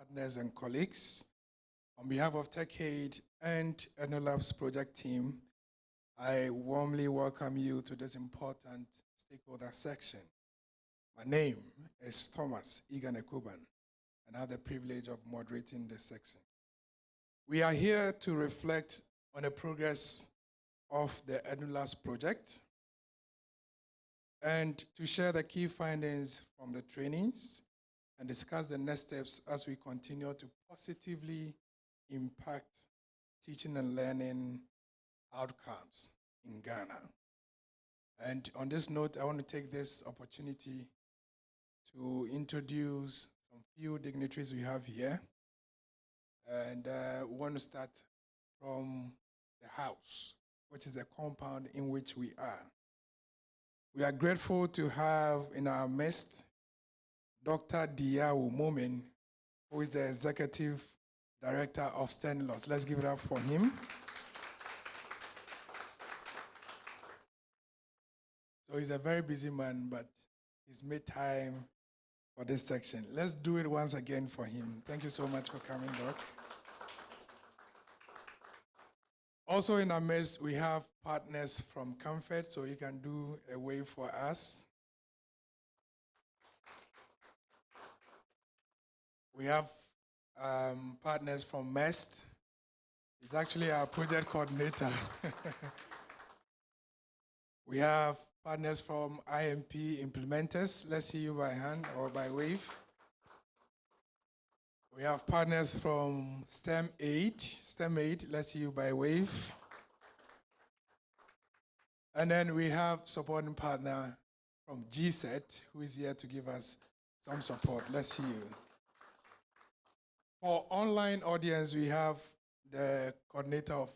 partners, and colleagues. On behalf of TechAid and EdnoLabs project team, I warmly welcome you to this important stakeholder section. My name is Thomas Iganekuban, and I have the privilege of moderating this section. We are here to reflect on the progress of the EdnoLabs project and to share the key findings from the trainings and discuss the next steps as we continue to positively impact teaching and learning outcomes in Ghana. And on this note, I want to take this opportunity to introduce some few dignitaries we have here. And we want to start from the house, which is the compound in which we are. We are grateful to have in our midst Dr. Diawu Momin, who is the Executive Director of Stanilos. Let's give it up for him. So he's a very busy man, but he's made time for this section. Let's do it once again for him. Thank you so much for coming, Doc. Also in our midst, we have partners from Comfort, so you can do a wave for us. We have partners from MEST. He's actually our project coordinator. We have partners from IMP implementers. Let's see you by hand or by wave. We have partners from STEM8. Let's see you by wave. And then we have supporting partner from GSET, who is here to give us some support. Let's see you. For online audience, we have the coordinator of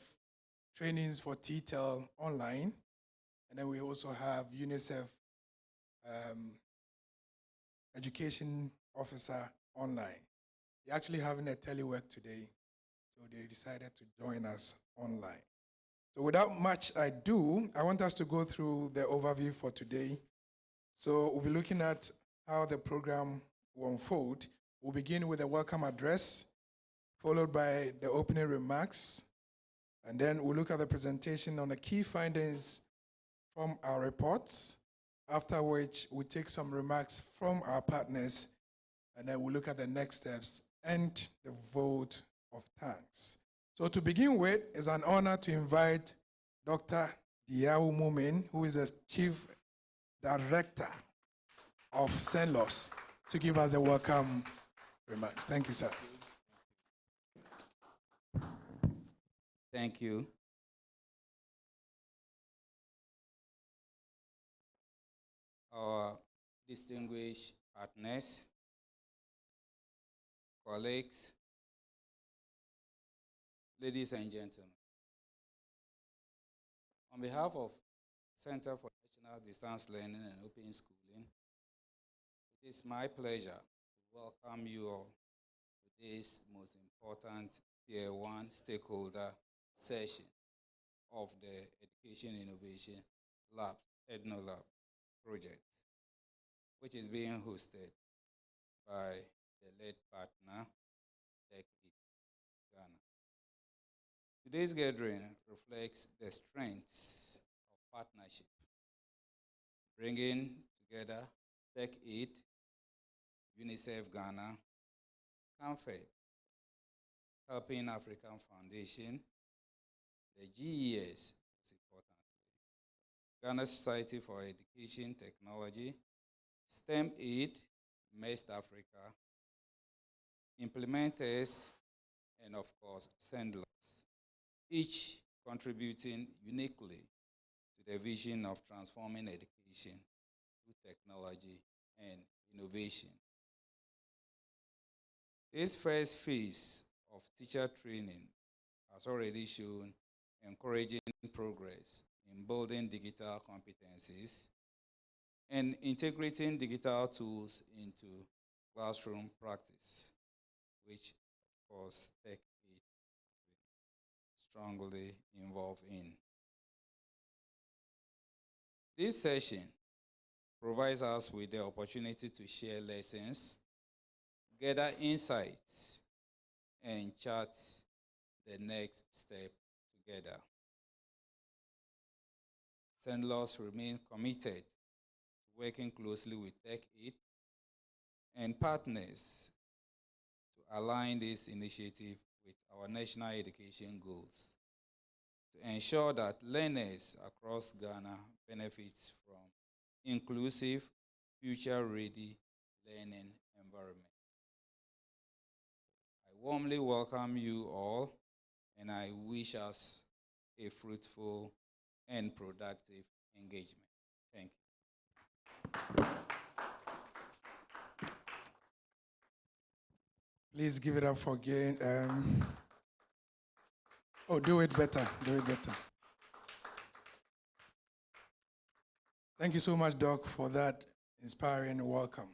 trainings for TTEL online. And then we also have UNICEF education officer online. They're actually having a telework today, so they decided to join us online. So without much ado, I want us to go through the overview for today. So we'll be looking at how the program will unfold. We'll begin with a welcome address, followed by the opening remarks, and then we'll look at the presentation on the key findings from our reports, after which we'll take some remarks from our partners, and then we'll look at the next steps and the vote of thanks. So to begin with, it's an honor to invite Dr. Diawu Momin, who is the Chief Director of Stanilos, to give us a welcome remarks. Thank you, sir. Thank you. Our distinguished partners, colleagues, ladies and gentlemen. On behalf of Center for National Distance Learning and Open Schooling, it is my pleasure to welcome you all to this most important Tier 1 stakeholder session of the Education Innovation Lab, EdnoLab project, which is being hosted by the lead partner, TechAid Ghana. Today's gathering reflects the strengths of partnership, bringing together TechAid, UNICEF Ghana, Comfort, Helping African Foundation, the GES, most importantly, Ghana Society for Education Technology, STEM8, MEST Africa, implementers, and of course, Stanilos, each contributing uniquely to the vision of transforming education through technology and innovation. This first phase of teacher training has already shown encouraging progress in building digital competencies and integrating digital tools into classroom practice, which, of course, TechAid strongly involved in. This session provides us with the opportunity to share lessons, gather insights, and chart the next step together. SENLOS remains committed to working closely with TechAid and partners to align this initiative with our national education goals to ensure that learners across Ghana benefit from inclusive, future-ready learning environment. I warmly welcome you all, and I wish us a fruitful and productive engagement. Thank you. Please give it up for Gain. Do it better. Do it better. Thank you so much, Doc, for that inspiring welcome.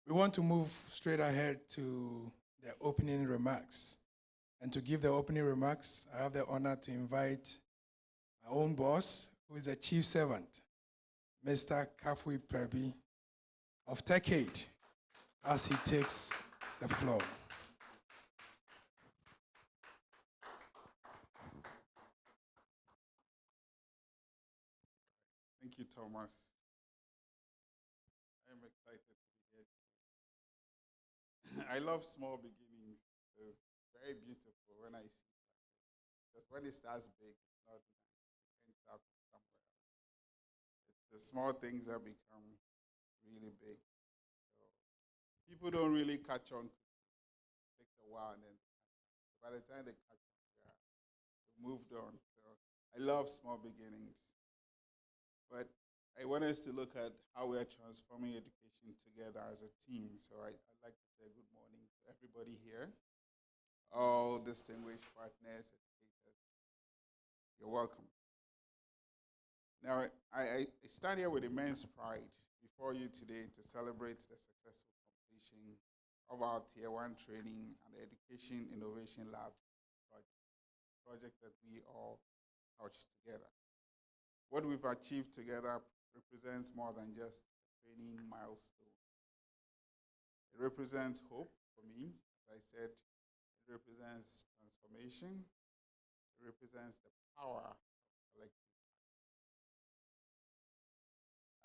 We want to move straight ahead to the opening remarks. And to give the opening remarks, I have the honor to invite my own boss, who is the chief servant, Mr. Kafui Prebi of TechAid, as he takes the floor. Thank you, Thomas. I am excited to be here today. I love small beginnings. It's very beautiful when I see it. Because when it starts big, it's not nice. It ends up somewhere else. It's the small things that become really big. So people don't really catch on. It takes a while, and then by the time they catch on, they've moved on. So I love small beginnings. But I want us to look at how we are transforming education together as a team. So I'd like to say good morning to everybody here, all distinguished partners, educators. You're welcome. Now, I stand here with immense pride before you today to celebrate the successful completion of our Tier 1 training and the Education Innovation Lab project that we all touched together. What we've achieved together represents more than just a training milestone. It represents hope for me. As I said, it represents transformation. It represents the power of collective action.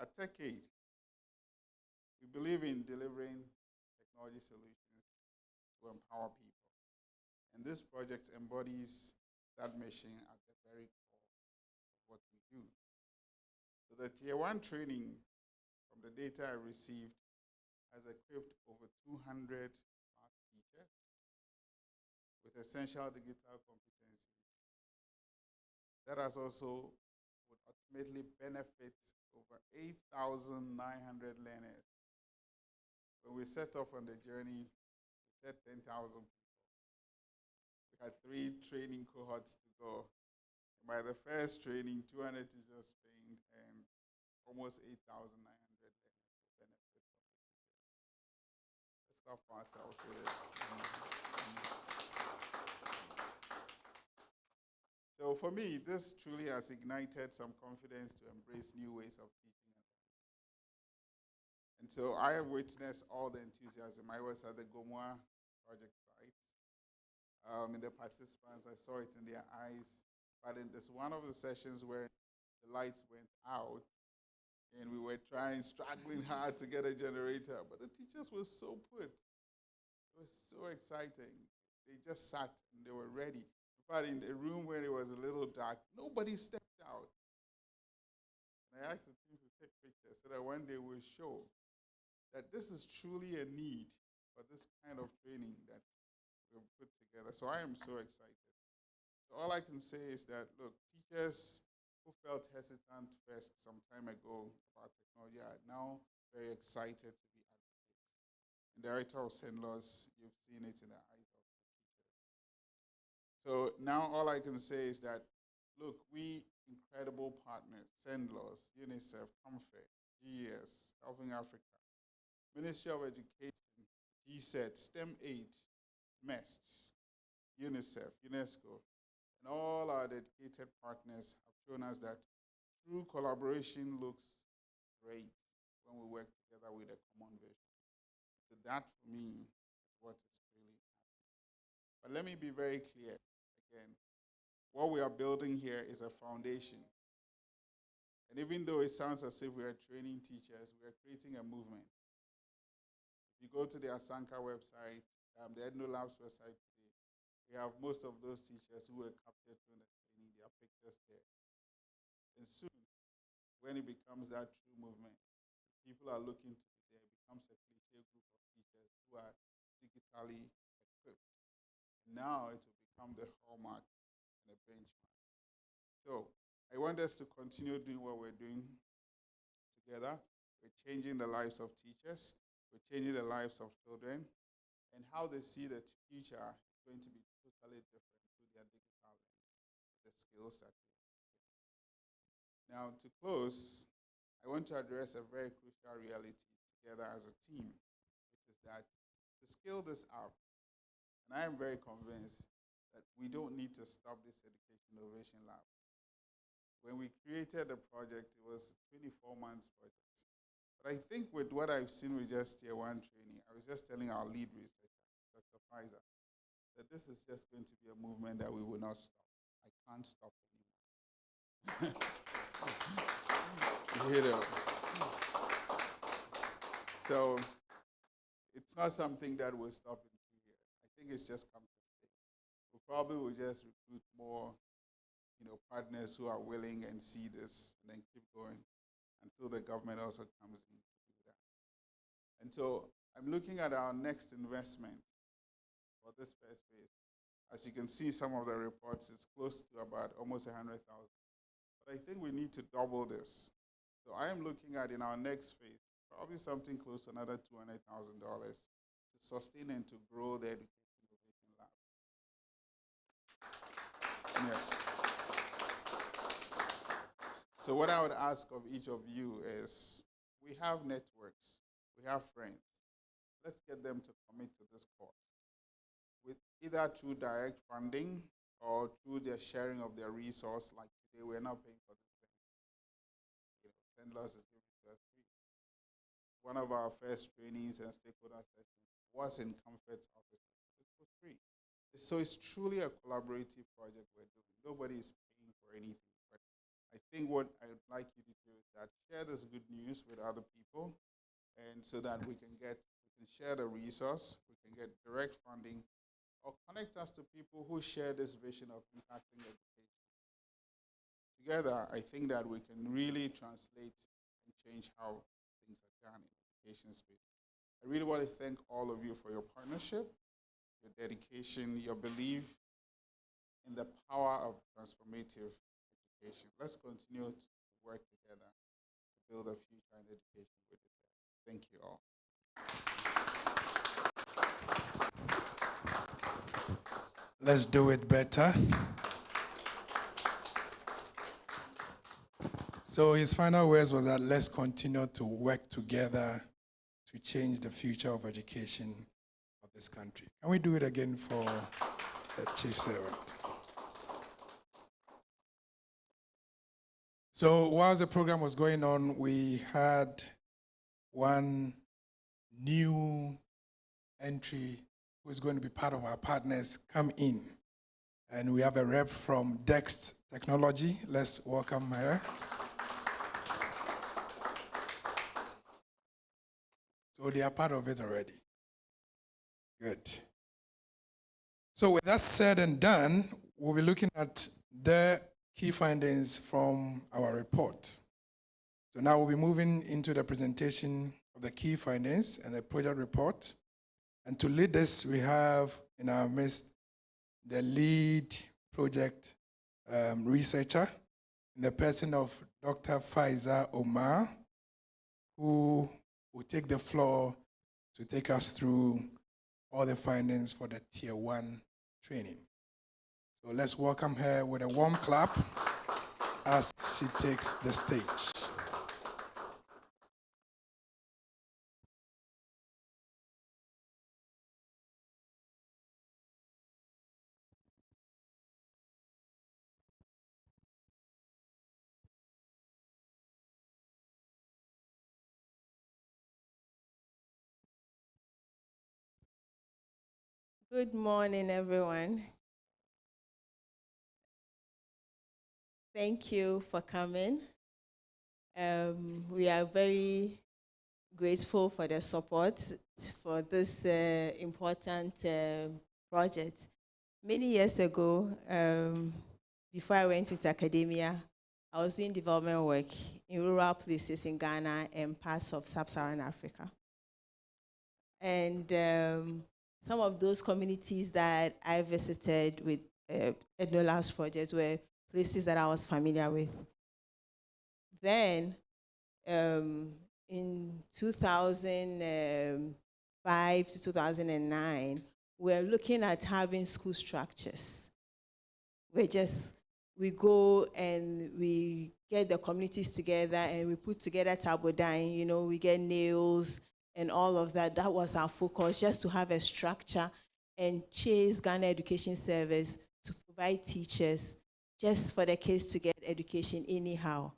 At TechAid, we believe in delivering technology solutions to empower people. And this project embodies that mission at the very core of what we do. So the Tier 1 training, from the data I received, has equipped over 200 smart teachers with essential digital competencies. That has also would ultimately benefit over 8,900 learners. When we set off on the journey, we said 10,000 people. We had 3 training cohorts to go. By the first training, 200 teachers trained, and almost 8,900 learners will benefit from the teachers. Let's clap for ourselves with it. So for me, this truly has ignited some confidence to embrace new ways of teaching and learning. And so I have witnessed all the enthusiasm. I was at the Gomoa project site. In the participants, I saw it in their eyes. But in this one of the sessions where the lights went out, and we were struggling hard to get a generator, but the teachers were so put. It was so exciting. They just sat and they were ready. In fact, in the room where it was a little dark, nobody stepped out. And I asked the team to take pictures so that one day we'll show that this is truly a need for this kind of training that we've put together. So I am so excited. So all I can say is that, look, teachers who felt hesitant first some time ago about technology are now very excited to be advocates. And the director of SENLOS, you've seen it in the eyes of the teachers. So now all I can say is that, look, we incredible partners, SENLOS, UNICEF, Comfort, GES, Helping Africa, Ministry of Education, GSET, STEM8, MEST, UNICEF, UNESCO, and all our dedicated partners have shown us that true collaboration looks great when we work together with a common vision. So that, for me, is what is really But let me be very clear again. What we are building here is a foundation. And even though it sounds as if we are training teachers, we are creating a movement. If you go to the Asanka website, the EdnoLabs website today, we have most of those teachers who were captured during the training, their pictures there. And soon, when it becomes that true movement, people are looking to it there. It becomes a cliche group of teachers who are digitally equipped. Now it will become the hallmark and the benchmark. So I want us to continue doing what we're doing together. We're changing the lives of teachers. We're changing the lives of children. And how they see the future is going to be totally different through their digital lens, the skills that we have. Now, to close, I want to address a very crucial reality together as a team, which is that to scale this up, and I am very convinced that we don't need to stop this Education Innovation Lab. When we created the project, it was a 24 months project. But I think with what I've seen with just Tier 1 training, I was just telling our lead researcher, Dr. Pfizer, that this is just going to be a movement that we will not stop. I can't stop anymore. You know. So it's not something that will stop in 2 years. I think it's just come to stay. We probably will just recruit more, partners who are willing and see this, and then keep going until the government also comes in to do that. And so I'm looking at our next investment for this first phase. As you can see, some of the reports, it's close to about almost 100,000. But I think we need to double this. So I am looking at, in our next phase, probably something close to another $200,000 to sustain and to grow the Education Innovation Lab. Yes. So what I would ask of each of you is, we have networks, we have friends. Let's get them to commit to this cause, with either through direct funding or through their sharing of their resource. Like today, we're not paying for this thing. Sendlos is giving to us free. One of our first trainings and stakeholder sessions was in Comfort's office. It was free. So it's truly a collaborative project we're doing. Nobody is paying for anything. But I think what I would like you to do is that share this good news with other people, and so that we can share the resource, we can get direct funding, or connect us to people who share this vision of impacting education. Together, I think that we can really translate and change how things are done in the education space. I really want to thank all of you for your partnership, your dedication, your belief in the power of transformative education. Let's continue to work together to build a future in education with it. Thank you all. Let's do it better. So his final words was that let's continue to work together to change the future of education of this country. Can we do it again for the chief servant? So while the program was going on, we had one new entry who is going to be part of our partners come in. And we have a rep from Dext Technology. Let's welcome her. So they are part of it already. Good. So with that said and done, we'll be looking at the key findings from our report. So now we'll be moving into the presentation of the key findings and the project report. And to lead this, we have in our midst the lead project researcher in the person of Dr. Faiza Omar, who will take the floor to take us through all the findings for the Tier 1 training. So let's welcome her with a warm clap as she takes the stage. Good morning, everyone. Thank you for coming. We are very grateful for the support for this important project. Many years ago, before I went into academia, I was doing development work in rural places in Ghana and parts of sub-Saharan Africa. And some of those communities that I visited with Ednolabs projects were places that I was familiar with. Then, in 2005 to 2009, we're looking at having school structures. We go and we get the communities together and we put together tabodine, we get nails and all of that. That was our focus, just to have a structure and chase Ghana Education Service to provide teachers just for the kids to get education anyhow.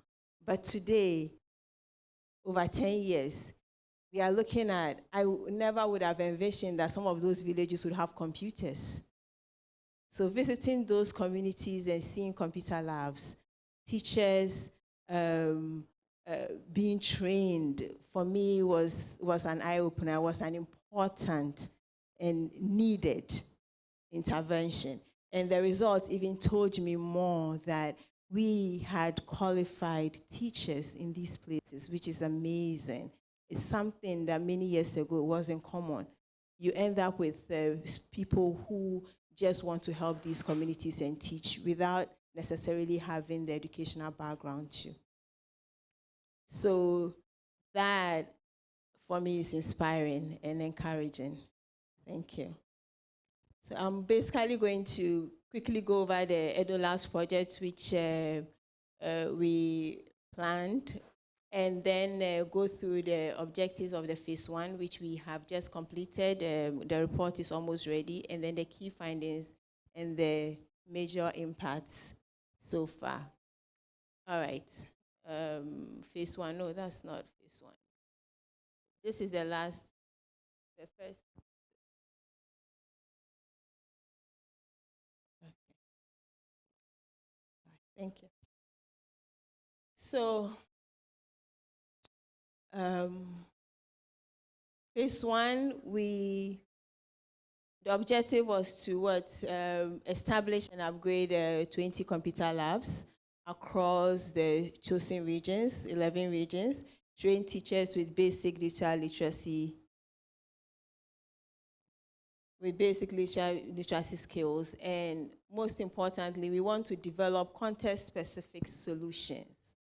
But today, over 10 years, we are looking at, I never would have envisioned that some of those villages would have computers. So visiting those communities and seeing computer labs, teachers being trained, for me was an eye-opener, was an important and needed intervention. And the result even told me more that we had qualified teachers in these places, which is amazing. It's something that many years ago wasn't common. You end up with people who just want to help these communities and teach without necessarily having the educational background too. So that, for me, is inspiring and encouraging. Thank you. So I'm basically going to quickly go over the Ednolabs project, which we planned, and then go through the objectives of the phase 1, which we have just completed. The report is almost ready, and then the key findings and the major impacts so far. All right. Phase 1, no, that's not phase 1. This is the first. Thank you. So, phase 1, the objective was to establish and upgrade 20 computer labs across the chosen regions, 11 regions, train teachers with basic digital literacy, skills, and most importantly, we want to develop context-specific solutions,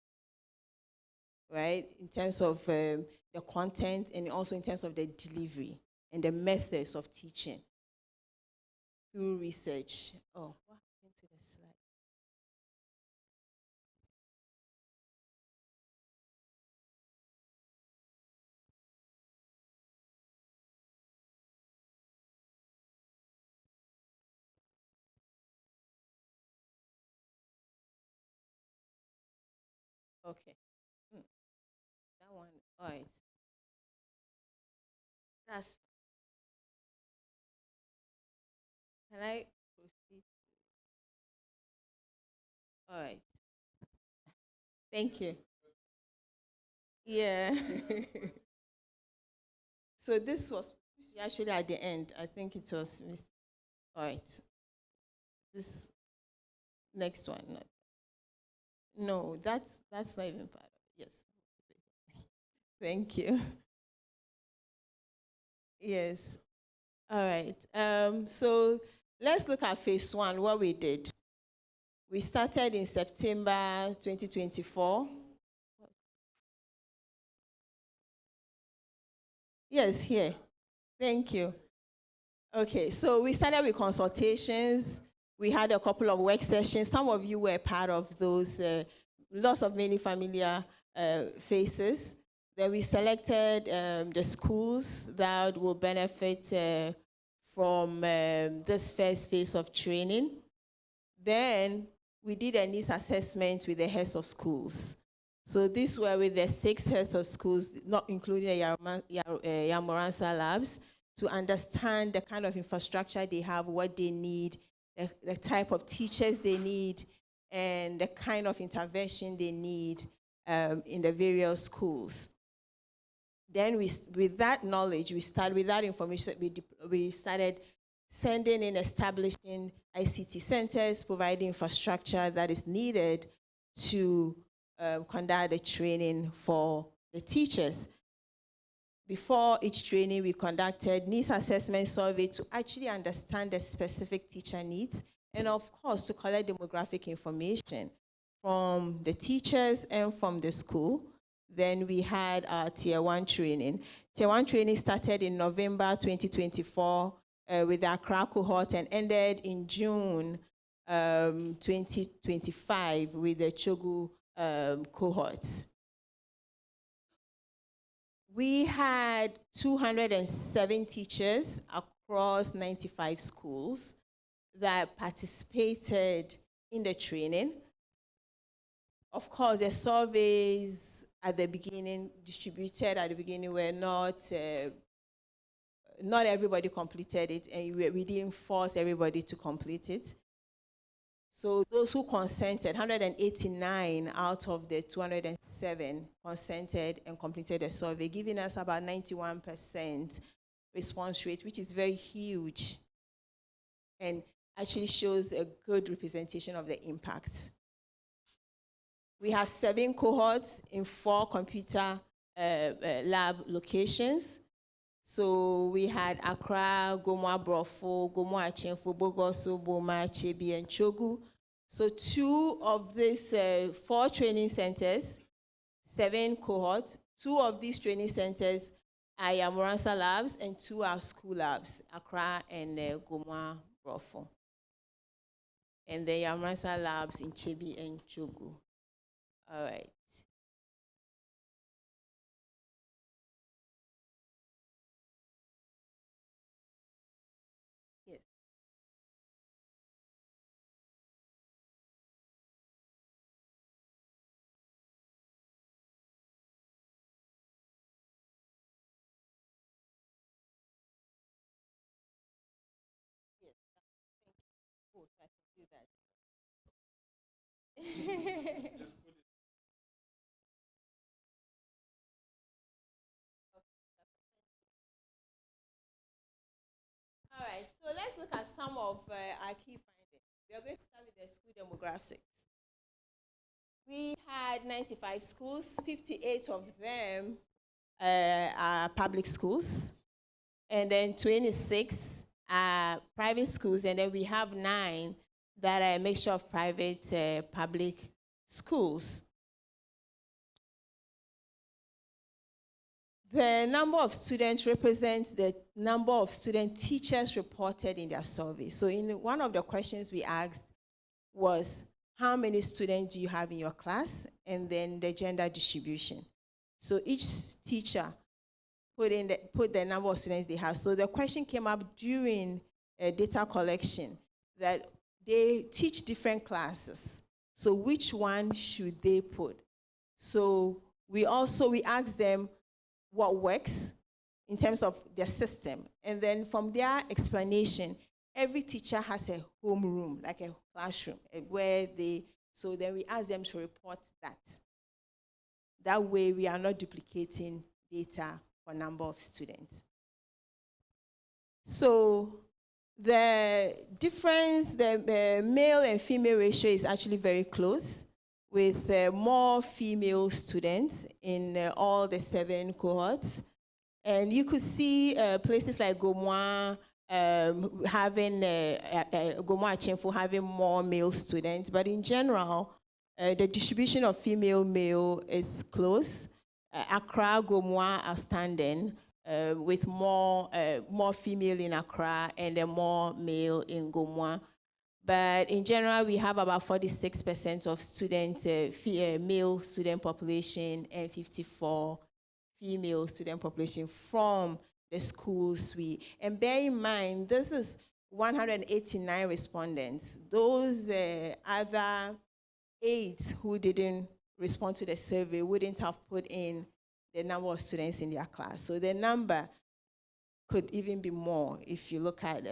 right? In terms of the content and also in terms of the delivery and the methods of teaching through research. Oh, what happened to the slide? Okay. That one, all right. Can I proceed? All right. Thank you. Yeah. So this was actually at the end. I think it was missed. All right. This next one. No, that's not even part of it. Yes. Thank you. Yes. All right. So let's look at phase 1, what we did. We started in September 2024. Yes, here. Thank you. Okay, so we started with consultations. We had a couple of work sessions. Some of you were part of those, lots of many familiar faces. Then we selected the schools that will benefit from this first phase of training. Then we did a needs assessment with the heads of schools. So these were with the 6 heads of schools, not including the Yamoransa labs, to understand the kind of infrastructure they have, what they need, the type of teachers they need, and the kind of intervention they need in the various schools. Then with that knowledge, with that information, we started sending in, establishing ICT centers, providing infrastructure that is needed to conduct the training for the teachers. Before each training, we conducted needs assessment survey to actually understand the specific teacher needs, and of course, to collect demographic information from the teachers and from the school. Then we had our Tier 1 training. Tier 1 training started in November 2024 with the Accra cohort and ended in June 2025 with the Chogu cohort. We had 207 teachers across 95 schools that participated in the training. Of course, the surveys at the beginning, distributed at the beginning, were not everybody completed it, and we didn't force everybody to complete it. So those who consented, 189 out of the 207 consented and completed the survey, giving us about 91% response rate, which is very huge and actually shows a good representation of the impact. We have 7 cohorts in 4 computer lab locations. So we had Accra, Gomoa Brofo, Gomoa Achenfo, Bogoso, Boma, Chebi, and Chogu. So 2 of these 4 training centers, 7 cohorts, 2 of these training centers are Yamuransa labs and 2 are school labs, Accra and Gomoa Brofo. And the Yamuransa labs in Chebi and Chogu. All right. Yes. Yes. Thank you. Oh, I can do that. All right, so let's look at some of our key findings. We are going to start with the school demographics. We had 95 schools, 58 of them are public schools, and then 26 are private schools, and then we have 9 that are a mixture of private, public schools. The number of students represents the number of student teachers reported in their survey. So in one of the questions we asked was, how many students do you have in your class? And then the gender distribution. So each teacher put the number of students they have. So the question came up during data collection that they teach different classes. So which one should they put? So we asked them what works in terms of their system. And then from their explanation, every teacher has a homeroom, like a classroom, so then we ask them to report that. That way we are not duplicating data for number of students. So the difference, the male and female ratio is actually very close, with more female students in all the 7 cohorts. And you could see places like Gomoa having, Gomoa Achenfo having more male students, but in general, the distribution of female-male is close. Accra, Gomoa are standing with more female in Accra and more male in Gomoa. But in general, we have about 46% of students, male student population, and 54 female student population from the schools and bear in mind, this is 189 respondents. Those other 8 who didn't respond to the survey wouldn't have put in the number of students in their class. So the number could even be more if you look at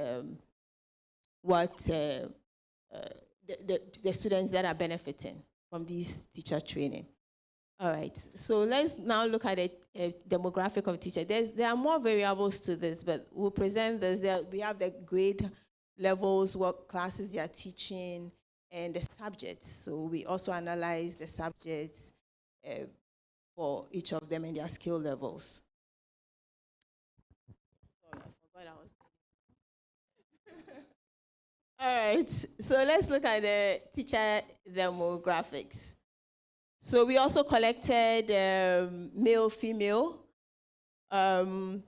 what the students that are benefiting from this teacher training. All right, so let's now look at a demographic of teacher. There are more variables to this, but we'll present this. We have the grade levels, what classes they are teaching, and the subjects. So we also analyze the subjects for each of them and their skill levels. Sorry, I forgot I was. All right, so let's look at the teacher demographics. So we also collected male, female. Out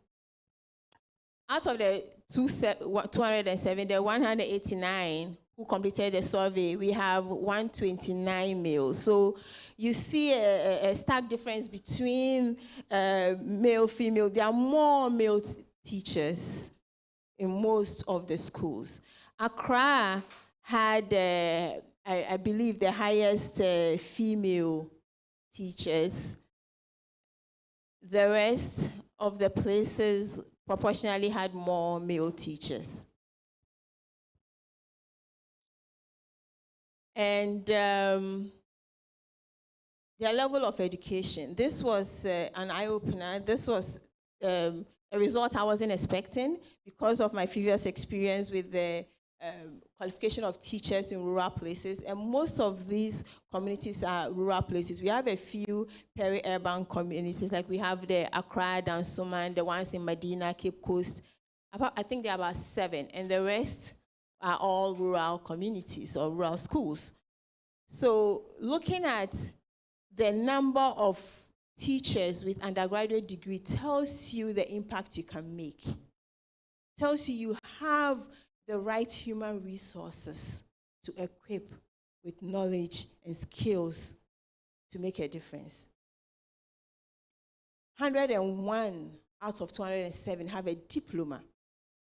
of the 207, there are 189 who completed the survey. We have 129 males. So you see a stark difference between male, female. There are more male teachers in most of the schools. Accra had, I believe, the highest female teachers. The rest of the places proportionally had more male teachers. And their level of education. This was an eye-opener. This was a result I wasn't expecting because of my previous experience with the qualification of teachers in rural places, and most of these communities are rural places. We have a few peri-urban communities, like we have the Accra, Dansoman, the ones in Medina, Cape Coast. I think there are about 7, and the rest are all rural communities or rural schools. So looking at the number of teachers with undergraduate degree tells you the impact you can make. Tells you have the right human resources to equip with knowledge and skills to make a difference. 101 out of 207 have a diploma.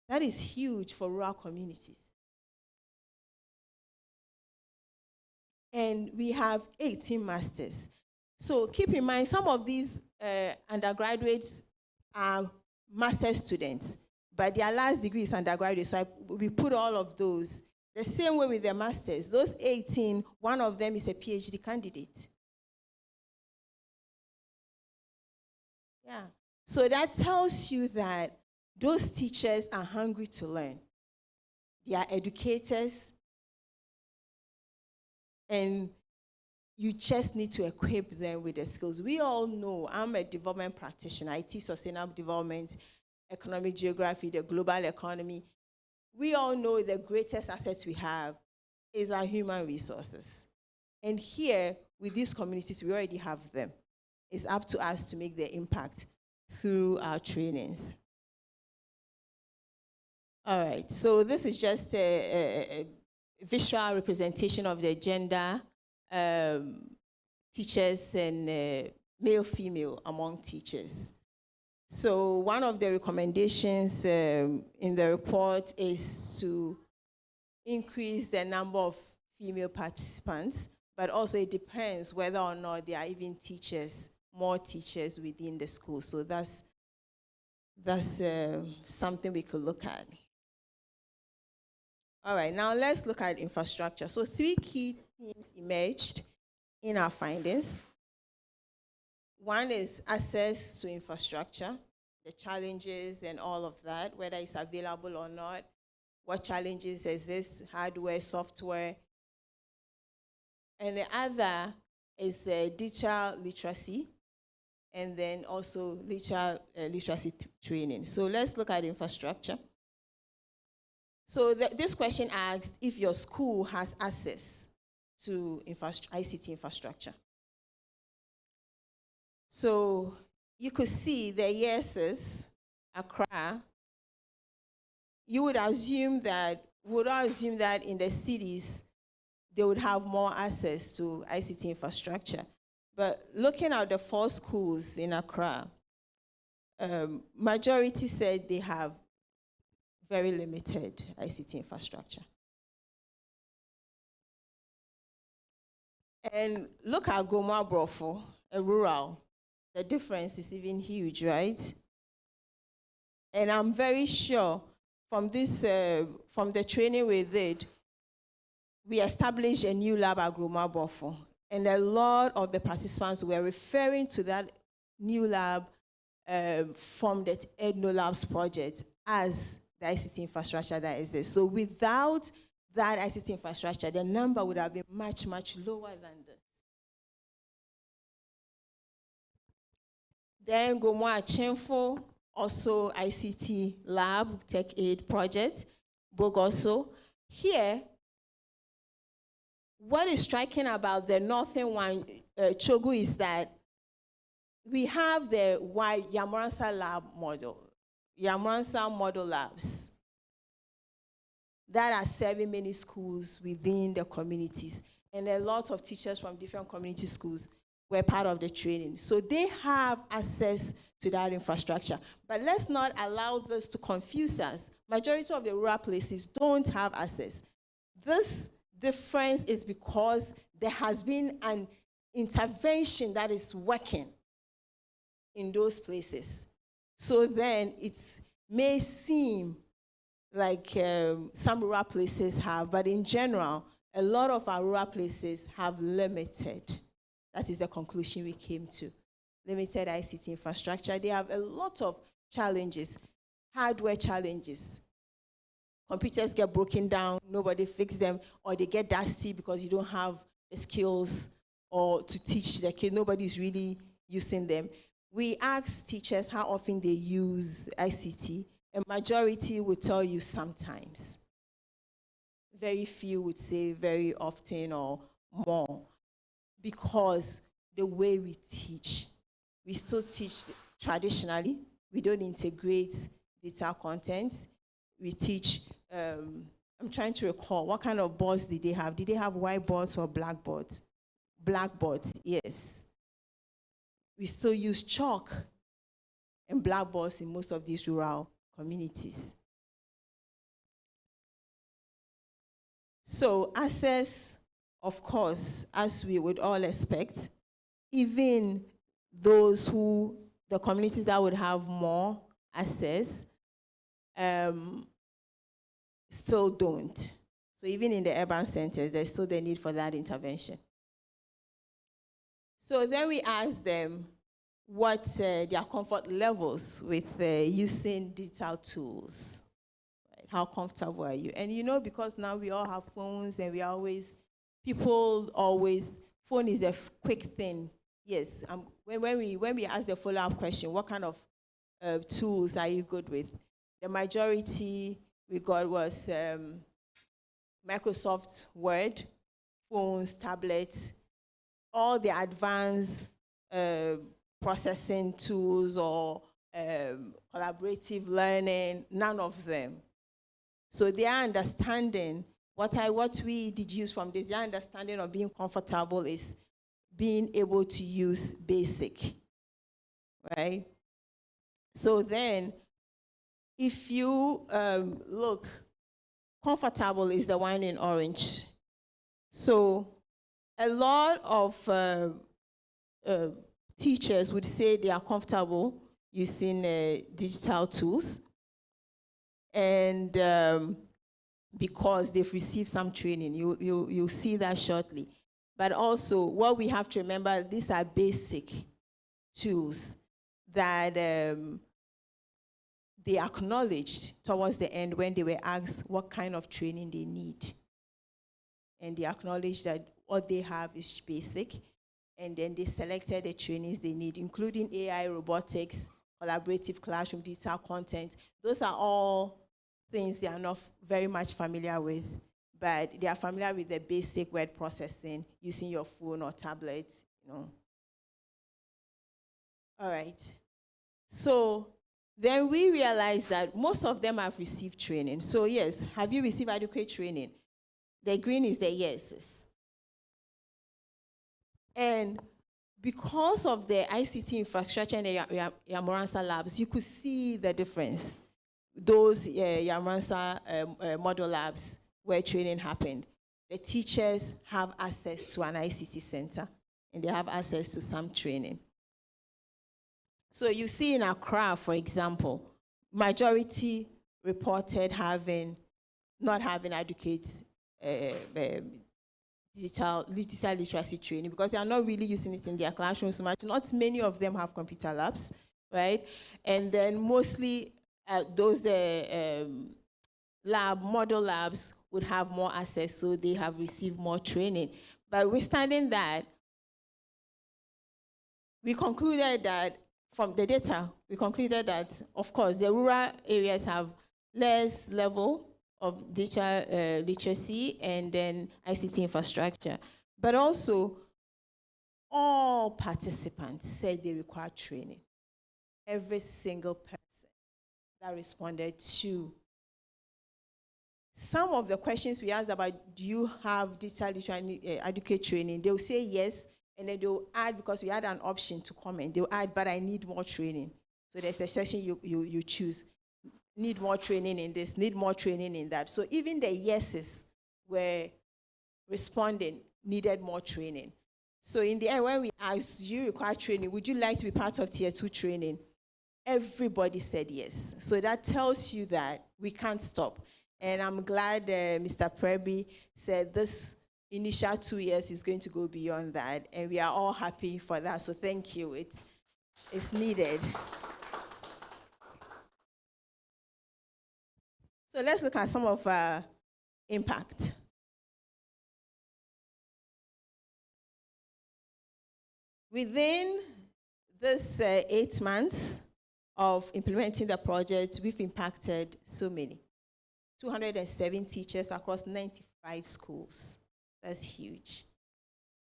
That is huge for rural communities. And we have 18 masters. So keep in mind, some of these undergraduates are master students, but their last degree is undergraduate, so we put all of those. The same way with the masters. Those 18, one of them is a PhD candidate. Yeah. So that tells you that those teachers are hungry to learn. They are educators, and you just need to equip them with the skills. We all know, I'm a development practitioner. I teach sustainable development, economic geography, the global economy. We all know the greatest assets we have is our human resources. And here, with these communities, we already have them. It's up to us to make the impact through our trainings. All right, so this is just a visual representation of the gender, teachers, and male, female among teachers. So one of the recommendations in the report is to increase the number of female participants, but also it depends whether or not there are even teachers, more teachers within the school. So that's something we could look at. All right, now let's look at infrastructure. So 3 key themes emerged in our findings. One is access to infrastructure, the challenges and all of that, whether it's available or not, what challenges exist, hardware, software. And the other is digital literacy, and then also digital literacy training. So let's look at infrastructure. So this question asks if your school has access to ICT infrastructure. So you could see the yeses, Accra. You would assume that in the cities, they would have more access to ICT infrastructure. But looking at the 4 schools in Accra, majority said they have very limited ICT infrastructure. And look at Goma Brofo, a rural. The difference is even huge, right? And I'm very sure from this, from the training we did, we established a new lab at Groma Bofo. And a lot of the participants were referring to that new lab from the EdnoLabs project as the ICT infrastructure that is there. So without that ICT infrastructure, the number would have been much, much lower than this. Then Gomoa Chenfo, also ICT lab, Tech Aid project, Bogoso. Here, what is striking about the northern one, Chogu, is that we have the Yamuransa lab model, Yamuransa model labs that are serving many schools within the communities. And a lot of teachers from different community schools were part of the training. So they have access to that infrastructure. But let's not allow this to confuse us. Majority of the rural places don't have access. This difference is because there has been an intervention that is working in those places. So then it may seem like some rural places have, but in general, a lot of our rural places have limited. That is the conclusion we came to. Limited ICT infrastructure. They have a lot of challenges, hardware challenges. Computers get broken down, nobody fixes them, or they get dusty because you don't have the skills or to teach the kids. Nobody's really using them. We ask teachers how often they use ICT. A majority would tell you sometimes. Very few would say very often or more, because the way we teach, we still teach traditionally. We don't integrate data content. We teach, I'm trying to recall, what kind of boards did they have? Did they have whiteboards or blackboards? Blackboards, yes. We still use chalk and blackboards in most of these rural communities. So access, of course, as we would all expect, even those who, the communities that would have more access, still don't. So even in the urban centers, there's still the need for that intervention. So then we ask them what their comfort levels with using digital tools. Right? How comfortable are you? And you know, because now we all have phones and we always, people always, phone is a quick thing. Yes, when we ask the follow-up question, what kind of tools are you good with? The majority we got was Microsoft Word, phones, tablets, all the advanced processing tools or collaborative learning, none of them. So their understanding, what we deduce from this, their understanding of being comfortable is being able to use BASIC, right? So then, if you look, comfortable is the one in orange. So a lot of teachers would say they are comfortable using digital tools, and because they've received some training. You'll see that shortly. But also, what we have to remember, these are basic tools that they acknowledged towards the end when they were asked what kind of training they need. And they acknowledged that what they have is basic, and then they selected the trainings they need, including AI, robotics, collaborative classroom, digital content. Those are all things they are not very much familiar with, but they are familiar with the basic word processing, using your phone or tablet, you know. All right. So then we realized that most of them have received training. So yes, have you received adequate training? The green is the yeses. And because of the ICT infrastructure and the Yamuransa labs, you could see the difference. Those Yamuransa model labs where training happened, the teachers have access to an ICT center, and they have access to some training. So you see in Accra, for example, majority reported not having adequate digital literacy training because they are not really using it in their classrooms so much. Not many of them have computer labs, right? And then mostly those model labs would have more access, so they have received more training. But withstanding that, we concluded that from the data, of course, the rural areas have less level of digital literacy and then ICT infrastructure. But also, all participants said they require training. Every single person that responded to some of the questions we asked about, do you have digital literacy adequate training? They'll say yes, and then they'll add, because we had an option to comment, they'll add, but I need more training. So there's a section you choose. Need more training in this, need more training in that. So even the yeses were responding, needed more training. So in the end, when we asked, do you require training? Would you like to be part of Tier 2 training? Everybody said yes. So that tells you that we can't stop. And I'm glad Mr. Prebi said this initial 2 years is going to go beyond that. And we are all happy for that. So thank you. It's needed. So let's look at some of our impact. Within this 8 months of implementing the project, we've impacted so many. 207 teachers across 95 schools. That's huge.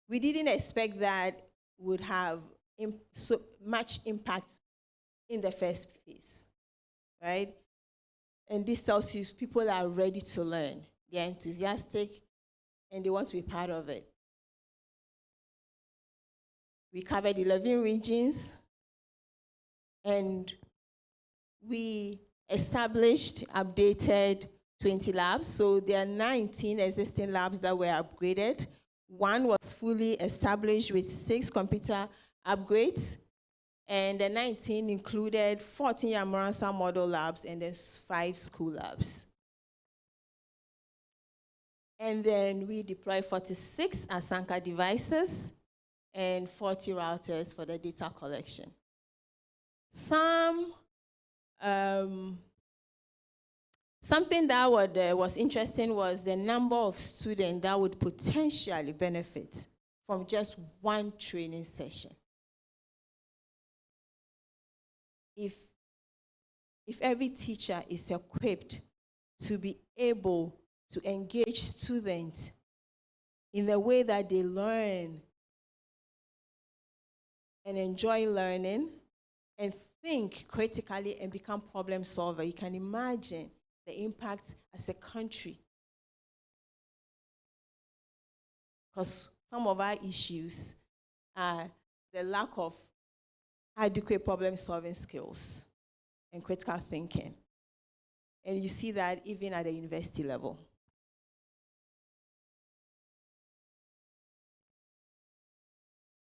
We didn't expect that would have so much impact in the first place, right? And this tells you people are ready to learn. They're enthusiastic, and they want to be part of it. We covered 11 regions, and we established, updated 20 labs. So there are 19 existing labs that were upgraded. One was fully established with 6 computer upgrades, and the 19 included 14 Yamuransa model labs and then 5 school labs. And then we deployed 46 Asanka devices and 40 routers for the data collection. Something that was interesting was the number of students that would potentially benefit from just one training session. If every teacher is equipped to be able to engage students in the way that they learn and enjoy learning and think critically and become problem solver, you can imagine the impact as a country. Because some of our issues are the lack of adequate problem solving skills and critical thinking. And you see that even at the university level.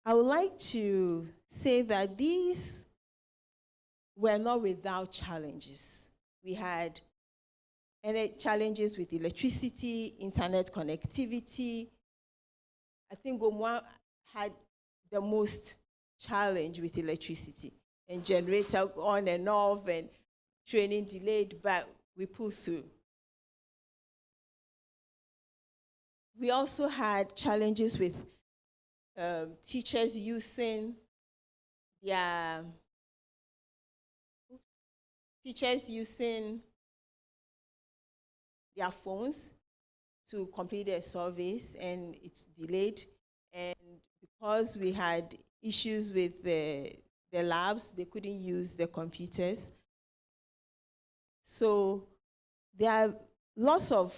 I would like to say that these were not without challenges. We had challenges with electricity, internet connectivity. I think Gomoa had the most challenge with electricity and generator on and off and training delayed, but we pulled through. We also had challenges with teachers using their phones to complete their surveys, and it's delayed. And because we had issues with the labs, they couldn't use the computers. So there are lots of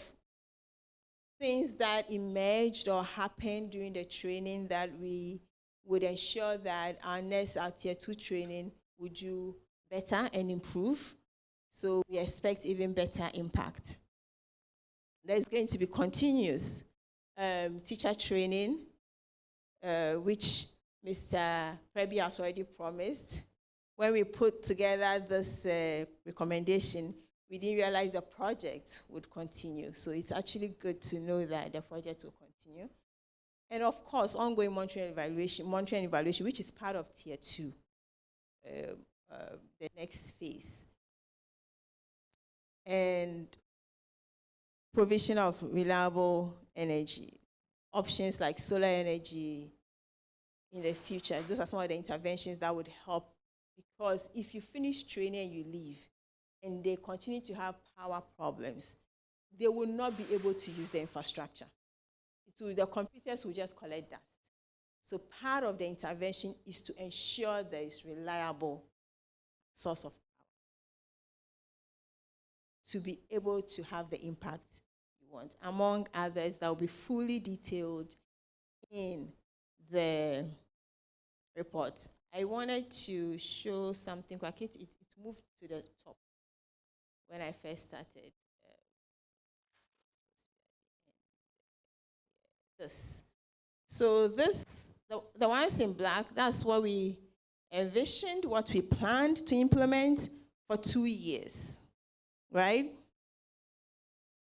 things that emerged or happened during the training that we would ensure that our next Tier 2 training would do better and improve. So we expect even better impact. There's going to be continuous teacher training, which Mr. Prebi has already promised. when we put together this recommendation, we didn't realize the project would continue. So it's actually good to know that the project will continue. And of course, ongoing monitoring and evaluation, which is part of Tier 2, the next phase. And provision of reliable energy, options like solar energy in the future. Those are some of the interventions that would help, because if you finish training and you leave and they continue to have power problems, they will not be able to use the infrastructure. The computers will just collect dust. So part of the intervention is to ensure there is reliable source of power to be able to have the impact you want. Among others, that will be fully detailed in the report. I wanted to show something. It moved to the top when I first started. This. So this, the ones in black, that's what we envisioned, what we planned to implement for 2 years, right?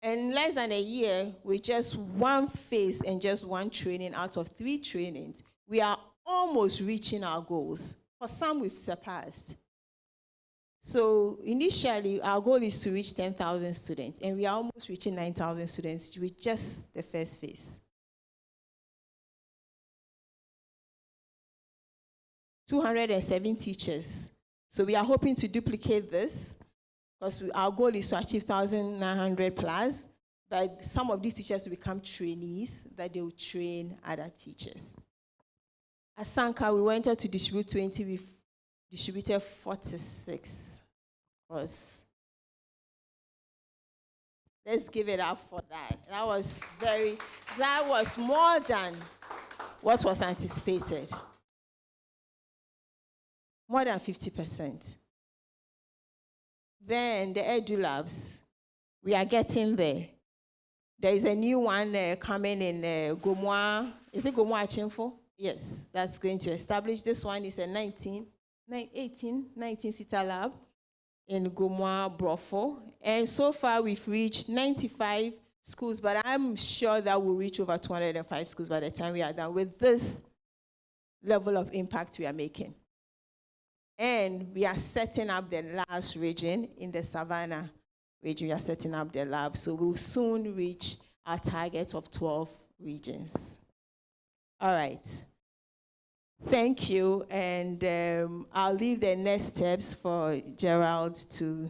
And less than a year, with just one phase and just one training out of 3 trainings, we are almost reaching our goals. For some, we've surpassed. So initially, our goal is to reach 10,000 students, and we are almost reaching 9,000 students with just the first phase. 207 teachers. So we are hoping to duplicate this, because our goal is to achieve 1,900 plus, but some of these teachers will become trainees, that they will train other teachers. At Sanka, we wanted to distribute 20, we've distributed 46. Let's give it up for that. That was more than what was anticipated. More than 50%. Then the EduLabs, we are getting there. There is a new one coming in Gomoa. Is it Gomoa Achimfo? Yes, that's going to establish. This one is a 19-seater lab in Gomoa Brofo. And so far, we've reached 95 schools, but I'm sure that we'll reach over 205 schools by the time we are done with this level of impact we are making. And we are setting up the last region in the Savannah region. We are setting up the lab. So we'll soon reach our target of 12 regions. All right. Thank you. And I'll leave the next steps for Gerald to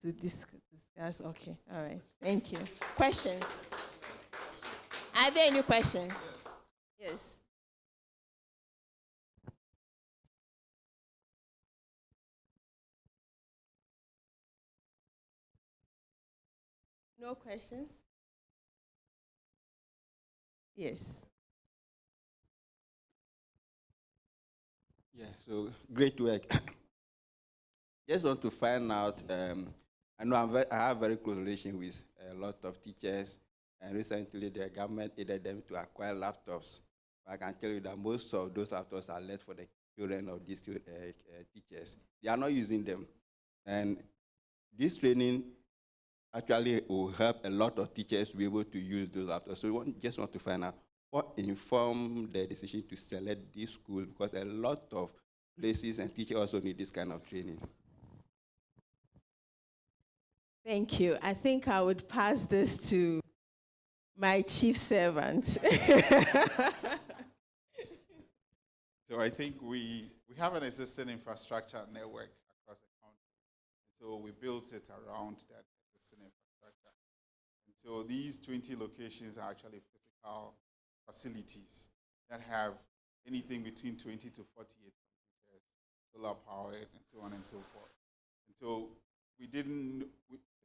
discuss. Okay. All right. Thank you. Questions? Are there any questions? Yes. No questions? Yes. Yeah, so great work. Just want to find out, I know I have very close relation with a lot of teachers, and recently the government aided them to acquire laptops. I can tell you that most of those laptops are left for the children of these teachers. They are not using them. And this training actually will help a lot of teachers to be able to use those laptops. So we just want to find out what informed the decision to select this school, because a lot of places and teachers also need this kind of training. Thank you. I think I would pass this to my chief servant. So I think we have an existing infrastructure network across the country. So we built it around that existing infrastructure. And so these 20 locations are actually physical facilities that have anything between 20 to 48 computers, solar power, and so on and so forth. And so the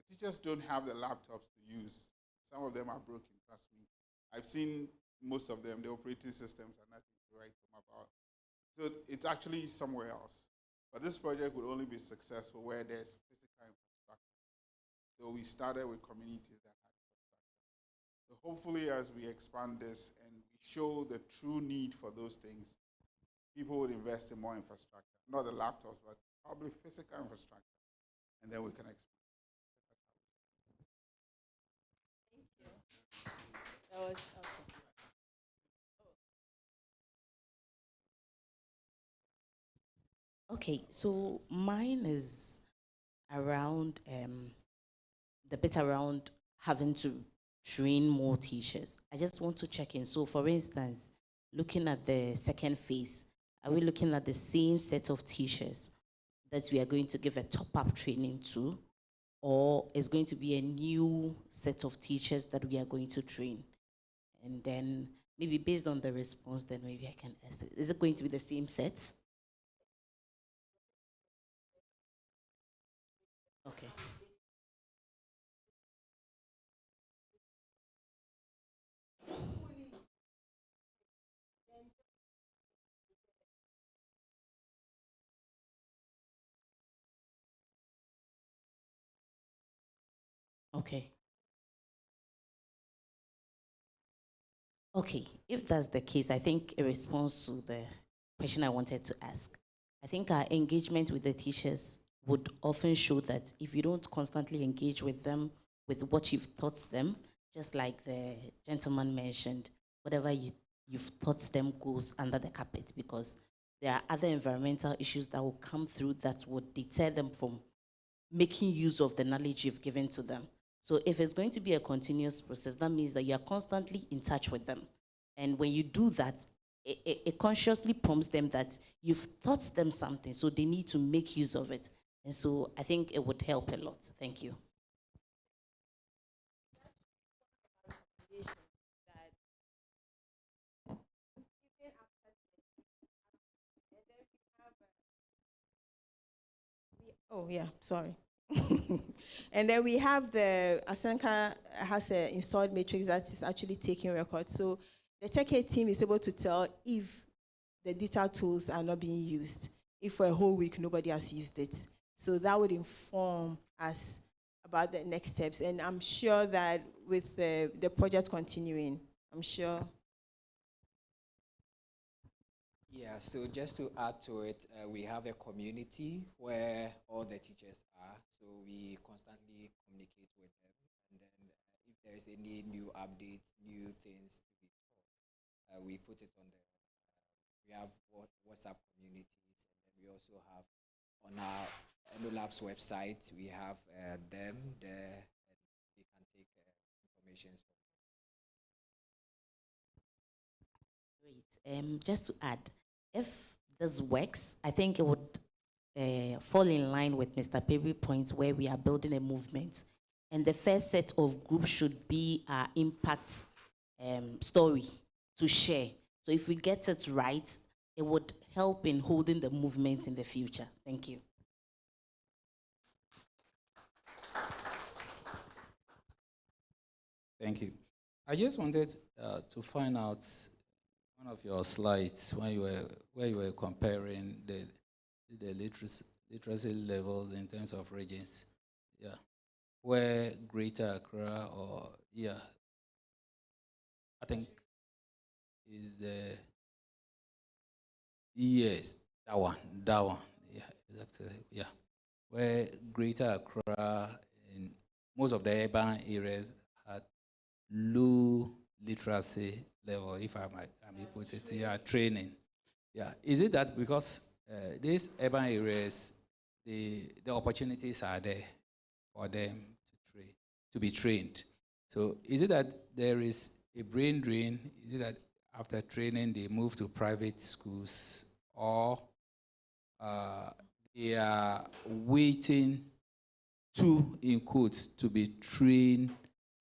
teachers don't have the laptops to use. Some of them are broken, trust me. I've seen most of them, the operating systems are nothing to write them about. So it's actually somewhere else. But this project would only be successful where there's physical infrastructure. So we started with communities that had infrastructure. So hopefully as we expand this and we show the true need for those things, people would invest in more infrastructure. Not the laptops, but probably physical infrastructure, and then we can expand. That was okay. Okay, so mine is around the bit around having to train more teachers. I just want to check in. So, for instance, looking at the second phase, are we looking at the same set of teachers that we are going to give a top-up training to, or is going to be a new set of teachers that we are going to train? And then maybe based on the response, then maybe I can ask, is it going to be the same set? Okay. Okay. Okay, if that's the case, I think a response to the question I wanted to ask. I think our engagement with the teachers would often show that if you don't constantly engage with them with what you've taught them, just like the gentleman mentioned, whatever you've taught them goes under the carpet because there are other environmental issues that will come through that would deter them from making use of the knowledge you've given to them. So if it's going to be a continuous process, that means that you are constantly in touch with them. And when you do that, it consciously prompts them that you've taught them something, so they need to make use of it. And so I think it would help a lot. Thank you. Oh, yeah, sorry. And then we have the Asanka has an installed matrix that is actually taking records. So the tech aid team is able to tell if the digital tools are not being used, if for a whole week nobody has used it. So that would inform us about the next steps. And I'm sure that with the project continuing, I'm sure. Yeah, so just to add to it, we have a community where all the teachers are. So we constantly communicate with them. And then if there is any new updates, new things to be taught, we put it on the, we have WhatsApp communities. And then we also have on our EndoLabs website, we have them there and they can take information from. Great. Just to add, if this works, I think it would fall in line with Mr. Perry's point where we are building a movement. And the first set of groups should be our impact story to share. So if we get it right, it would help in holding the movement in the future. Thank you. Thank you. I just wanted to find out one of your slides when where you were comparing the literacy levels in terms of regions. Yeah. Where Greater Accra or I think is the yes, that one. Yeah, exactly. Yeah. Where Greater Accra in most of the urban areas had low literacy level, if I may put it, training. Yeah, is it that because these urban areas, the opportunities are there for them to be trained? So is it that there is a brain drain? Is it that after training they move to private schools, or they are waiting in quotes, to be trained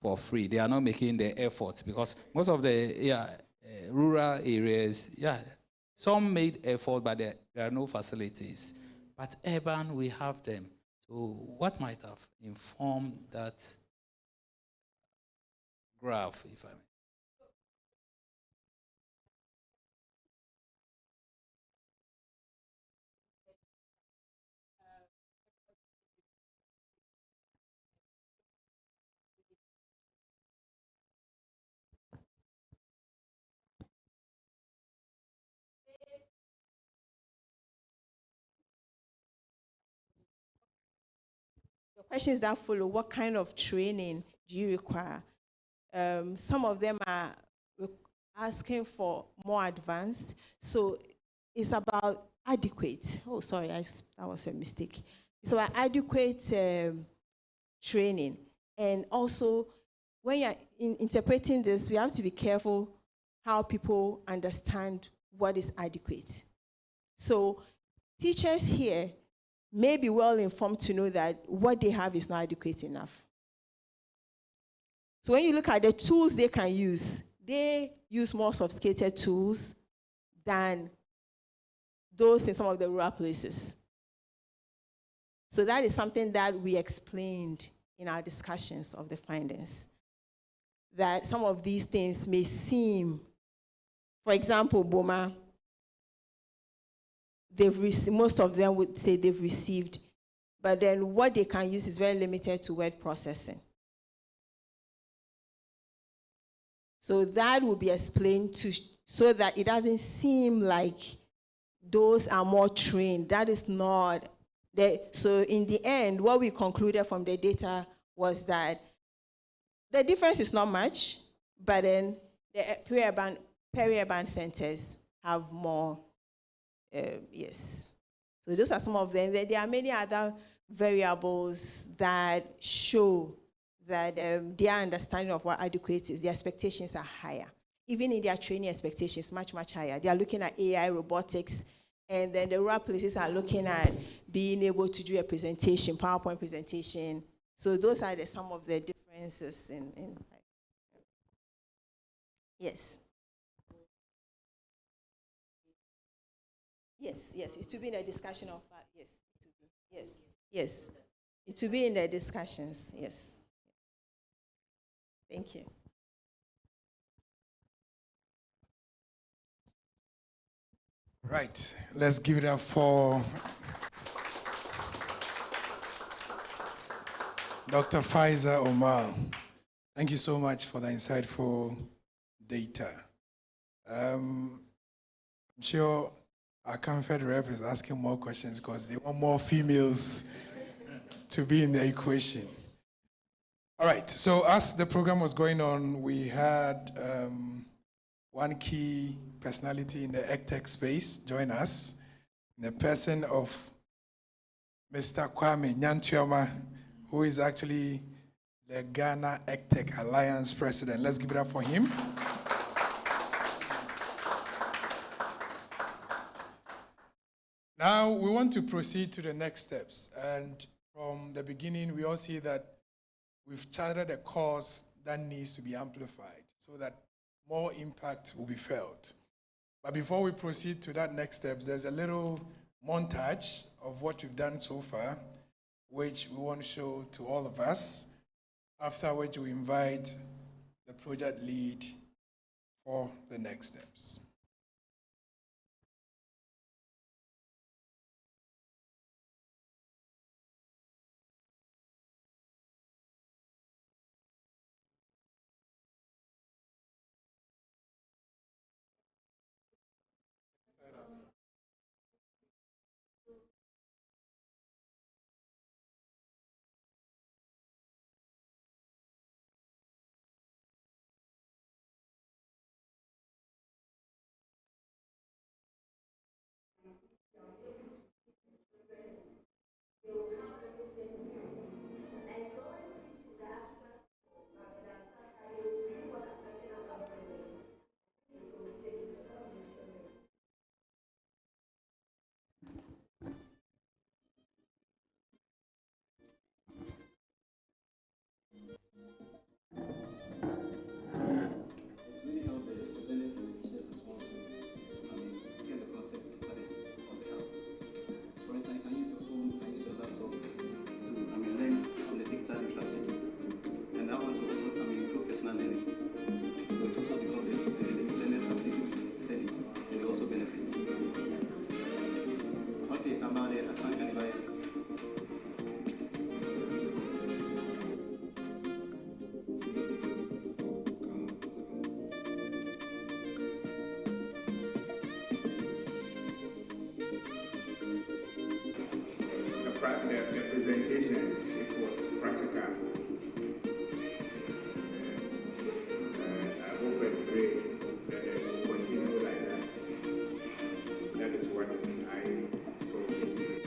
for free? They are not making the efforts because most of the rural areas, some made effort, but there are no facilities. But urban, we have them. So what might have informed that graph, if I may? questions that follow, what kind of training do you require? Some of them are asking for more advanced. So it's about adequate. Oh, sorry, that was a mistake. It's about adequate training. And also, when you're interpreting this, we have to be careful how people understand what is adequate. So teachers here may be well informed to know that what they have is not adequate enough. So when you look at the tools they can use, they use more sophisticated tools than those in some of the rural places. So that is something that we explained in our discussions of the findings. That some of these things may seem, for example, Boma, most of them would say they've received, but then what they can use is very limited to word processing. So that will be explained so that it doesn't seem like those are more trained. That is not. So in the end, what we concluded from the data was that the difference is not much, but then the peri-urban centers have more, yes. So those are some of them. There are many other variables that show that their understanding of what adequate is, their expectations are higher. Even in their training expectations, much, much higher. They are looking at AI, robotics, and then the rural places are looking at being able to do a presentation, PowerPoint presentation. So those are some of the differences in yes. Yes, it will be in a discussion of yes, it will be. Yes. It will be in the discussions, yes. Thank you. Right, let's give it up for Dr. Faiza Omar. Thank you so much for the insightful data. I'm sure our comfort rep is asking more questions because they want more females to be in the equation. All right, so as the program was going on, we had one key personality in the EdTech space join us, in the person of Mr. Kwame Nyantuama, who is actually the Ghana EdTech Alliance president. Let's give it up for him. Now, we want to proceed to the next steps. And from the beginning, we all see that we've charted a course that needs to be amplified so that more impact will be felt. But before we proceed to that next step, there's a little montage of what we've done so far, which we want to show to all of us, after which we invite the project lead for the next steps. The presentation, it was is what I saw yesterday.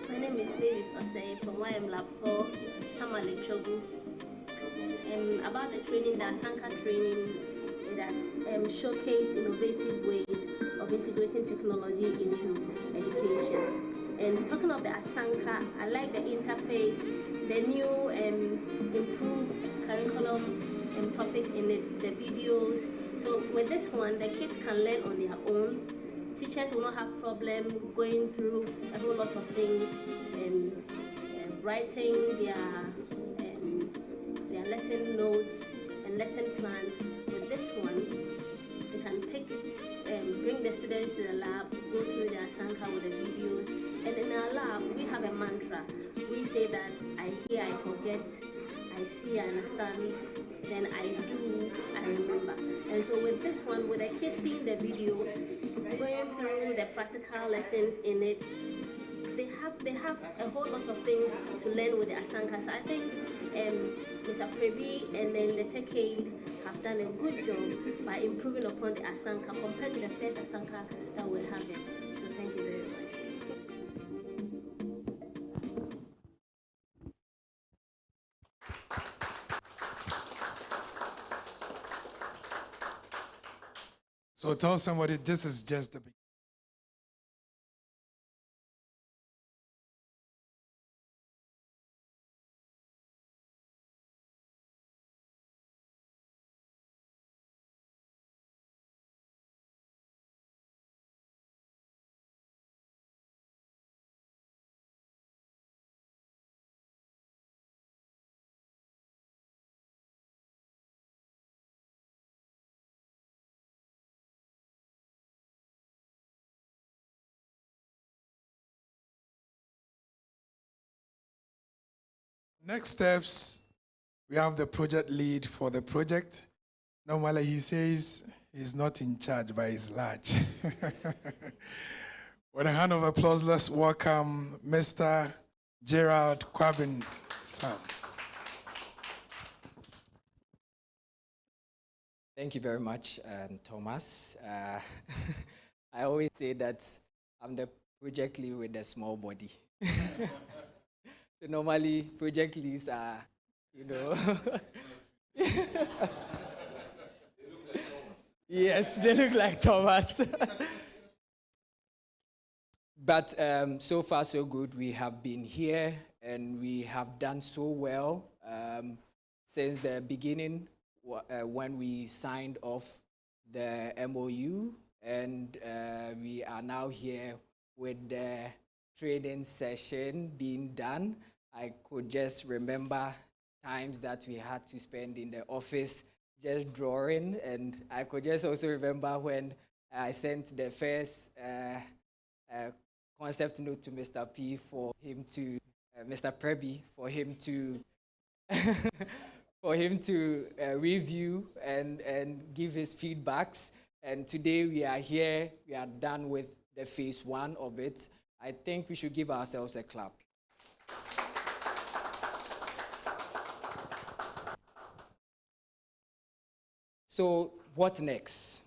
My name is Mavis Osei from YM Lab 4, Tamale Chogu. About the training, the Asanka training, it has showcased innovative ways of integrating technology into education. And talking of the Asanka, I like the interface, the new improved curriculum topics in the videos. So with this one, the kids can learn on their own. Teachers will not have problem going through a whole lot of things and writing their lesson notes and lesson plans. With this one, they can bring the students to the lab, go through the Asanka with the videos. And in our lab, we have a mantra. We say that I hear, I forget, I see, I understand, then I do, I remember. And so with this one, with the kids seeing the videos, going through the practical lessons in it, they have a whole lot of things to learn with the Asanka. So I think Mr. Prebi and then the TechAid have done a good job by improving upon the Asanka compared to the first Asanka that we're having. So thank you very much. So tell somebody this is just the beginning. Next steps, we have the project lead for the project. Normally he says he's not in charge, but he's large. With a hand of applause, let's welcome Mr. Gerald Kwabin Sam. Thank you very much, Thomas. I always say that I'm the project lead with the small body. So normally, project leads are, yes, they look like Thomas. But so far, so good. We have been here and we have done so well since the beginning when we signed off the MOU, and we are now here with the training session being done. I could just remember times that we had to spend in the office just drawing, and I could just also remember when I sent the first concept note to Mr. P for him to, Mr. Prebi, for him to for him to review and give his feedbacks. And today we are here, we are done with the phase 1 of it. I think we should give ourselves a clap. So what next?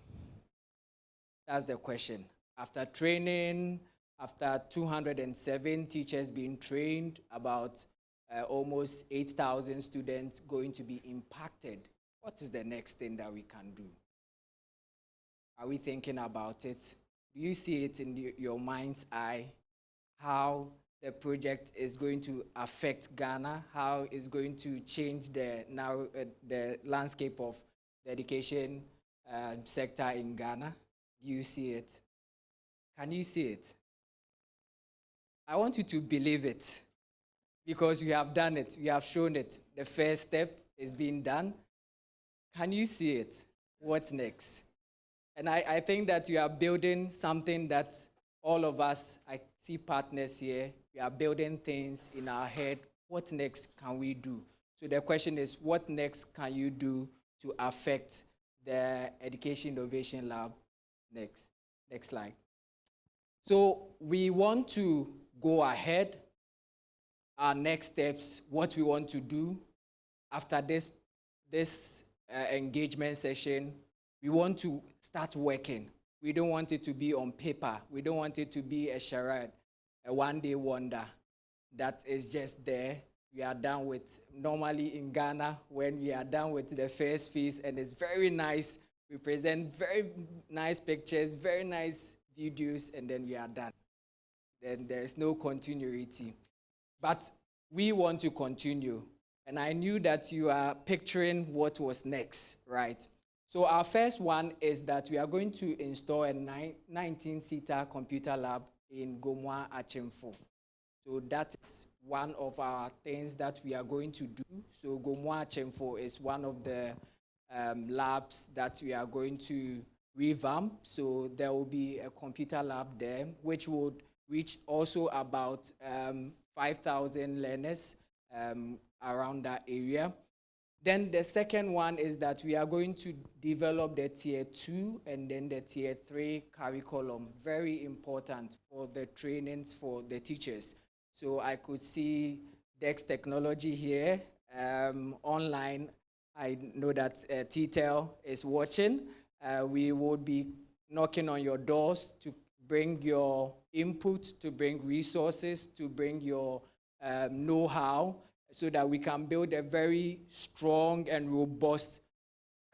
That's the question. After training, after 207 teachers being trained, about almost 8,000 students going to be impacted, what is the next thing that we can do? Are we thinking about it? Do you see it in your mind's eye? How the project is going to affect Ghana, how it's going to change the landscape of the education sector in Ghana? Do you see it? Can you see it? I want you to believe it because you have done it, you have shown it. The first step is being done. Can you see it? What next? And I think that you are building something that all of us, I see partners here, we are building things in our head. What next can we do? So the question is, what next can you do to affect the Education Innovation Lab? Next slide. So we want to go ahead, our next steps, what we want to do after this engagement session. We want to start working. We don't want it to be on paper. We don't want it to be a charade, a one-day wonder that is just there. We are done with, normally in Ghana, when we are done with the first phase, and it's very nice, we present very nice pictures, very nice videos, and then we are done. Then there is no continuity. But we want to continue. And I knew that you are picturing what was next, right? So our first one is that we are going to install a 19-seater computer lab in Gomwa Achimfo. So that is one of our things that we are going to do. So Gomwa Achimfo is one of the labs that we are going to revamp. So there will be a computer lab there, which would reach also about 5,000 learners around that area. Then the second one is that we are going to develop the Tier 2 and then the Tier 3 curriculum. Very important for the trainings for the teachers. So I could see Dex Technology here online. I know that TTEL is watching. We would be knocking on your doors to bring your input, to bring resources, to bring your know-how, so that we can build a very strong and robust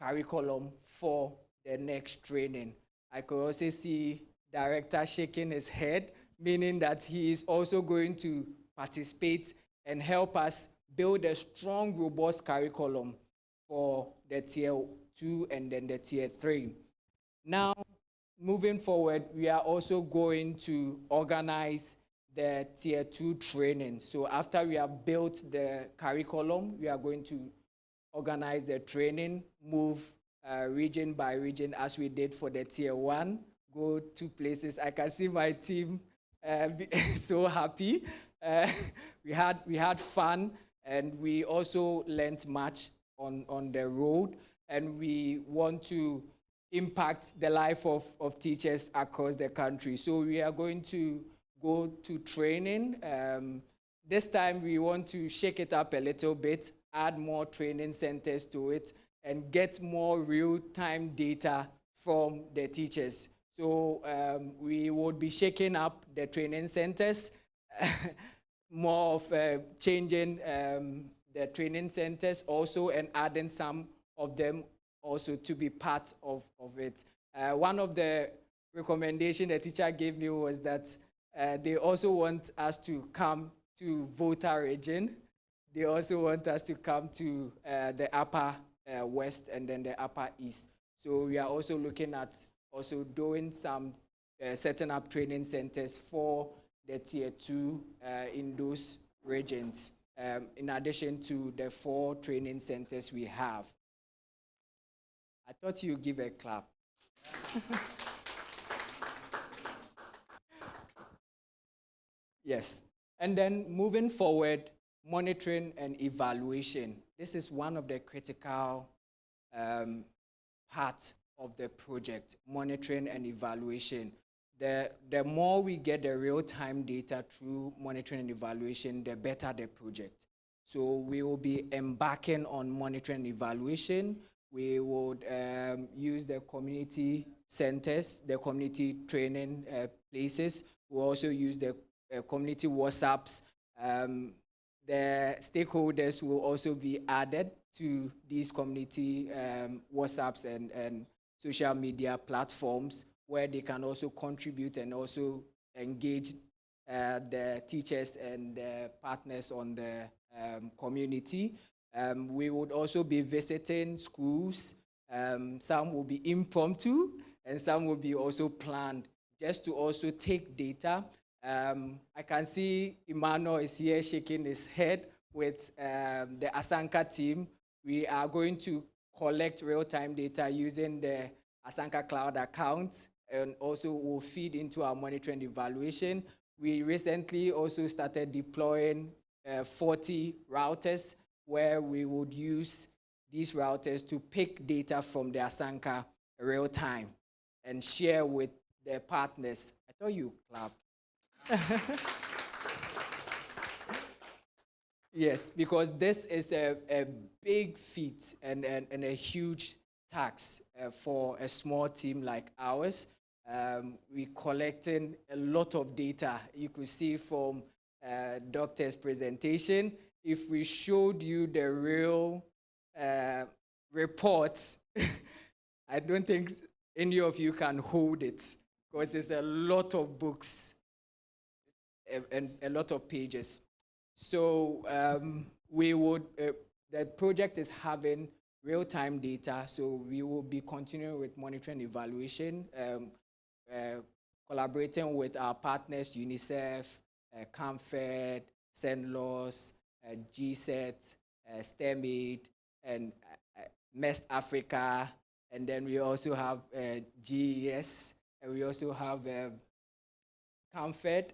curriculum for the next training. I could also see Director shaking his head, meaning that he is also going to participate and help us build a strong, robust curriculum for the Tier 2 and then the Tier 3. Now, moving forward, we are also going to organize the Tier 2 training. So after we have built the curriculum, we are going to organize the training, move region by region as we did for the Tier 1, go to places. I can see my team so happy. We had fun, and we also learned much on the road, and we want to impact the life of teachers across the country. So we are going to go to training. This time we want to shake it up a little bit, add more training centers to it, and get more real-time data from the teachers. So we would be shaking up the training centers, more of changing the training centers also, and adding some of them also to be part of it. One of the recommendations the teacher gave me was that they also want us to come to Volta region. They also want us to come to the upper west and then the upper east. So we are also looking at also doing some setting up training centers for the Tier 2 in those regions, in addition to the 4 training centers we have. I thought you'd give a clap. Yes. And then moving forward, monitoring and evaluation. This is one of the critical parts of the project, monitoring and evaluation. The more we get the real-time data through monitoring and evaluation, the better the project. So we will be embarking on monitoring and evaluation. We would use the community centers, the community training places. We'll also use the community WhatsApps. The stakeholders will also be added to these community WhatsApps and social media platforms, where they can also contribute and also engage the teachers and the partners on the community. We would also be visiting schools. Some will be impromptu, and some will be also planned, just to also take data. I can see Emmanuel is here shaking his head with the Asanka team. We are going to collect real-time data using the Asanka Cloud account, and also will feed into our monitoring evaluation. We recently also started deploying 40 routers, where we would use these routers to pick data from the Asanka real-time and share with the partners. I thought you clap. Yes, because this is a big feat and a huge tax for a small team like ours. We're collecting a lot of data. You could see from Doctor's presentation, if we showed you the real report, I don't think any of you can hold it because there's a lot of books and a lot of pages. So we would, the project is having real-time data, so we will be continuing with monitoring and evaluation, collaborating with our partners, UNICEF, CAMFED, CENLOS, GSET, STEMAID, and MEST Africa, and then we also have GES, and we also have CAMFED,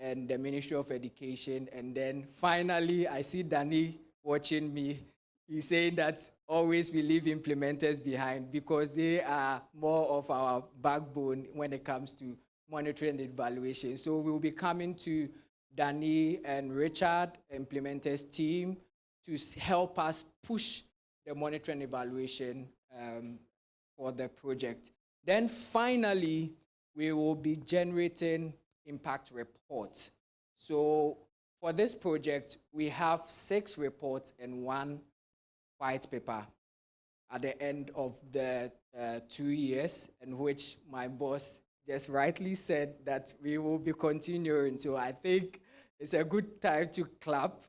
and the Ministry of Education. And then finally, I see Danny watching me. He's saying that always we leave implementers behind because they are more of our backbone when it comes to monitoring and evaluation. So we'll be coming to Danny and Richard, implementers team, to help us push the monitoring and evaluation for the project. Then finally, we will be generating impact reports. So for this project, we have 6 reports and 1 white paper at the end of the 2 years, in which my boss just rightly said that we will be continuing. So I think it's a good time to clap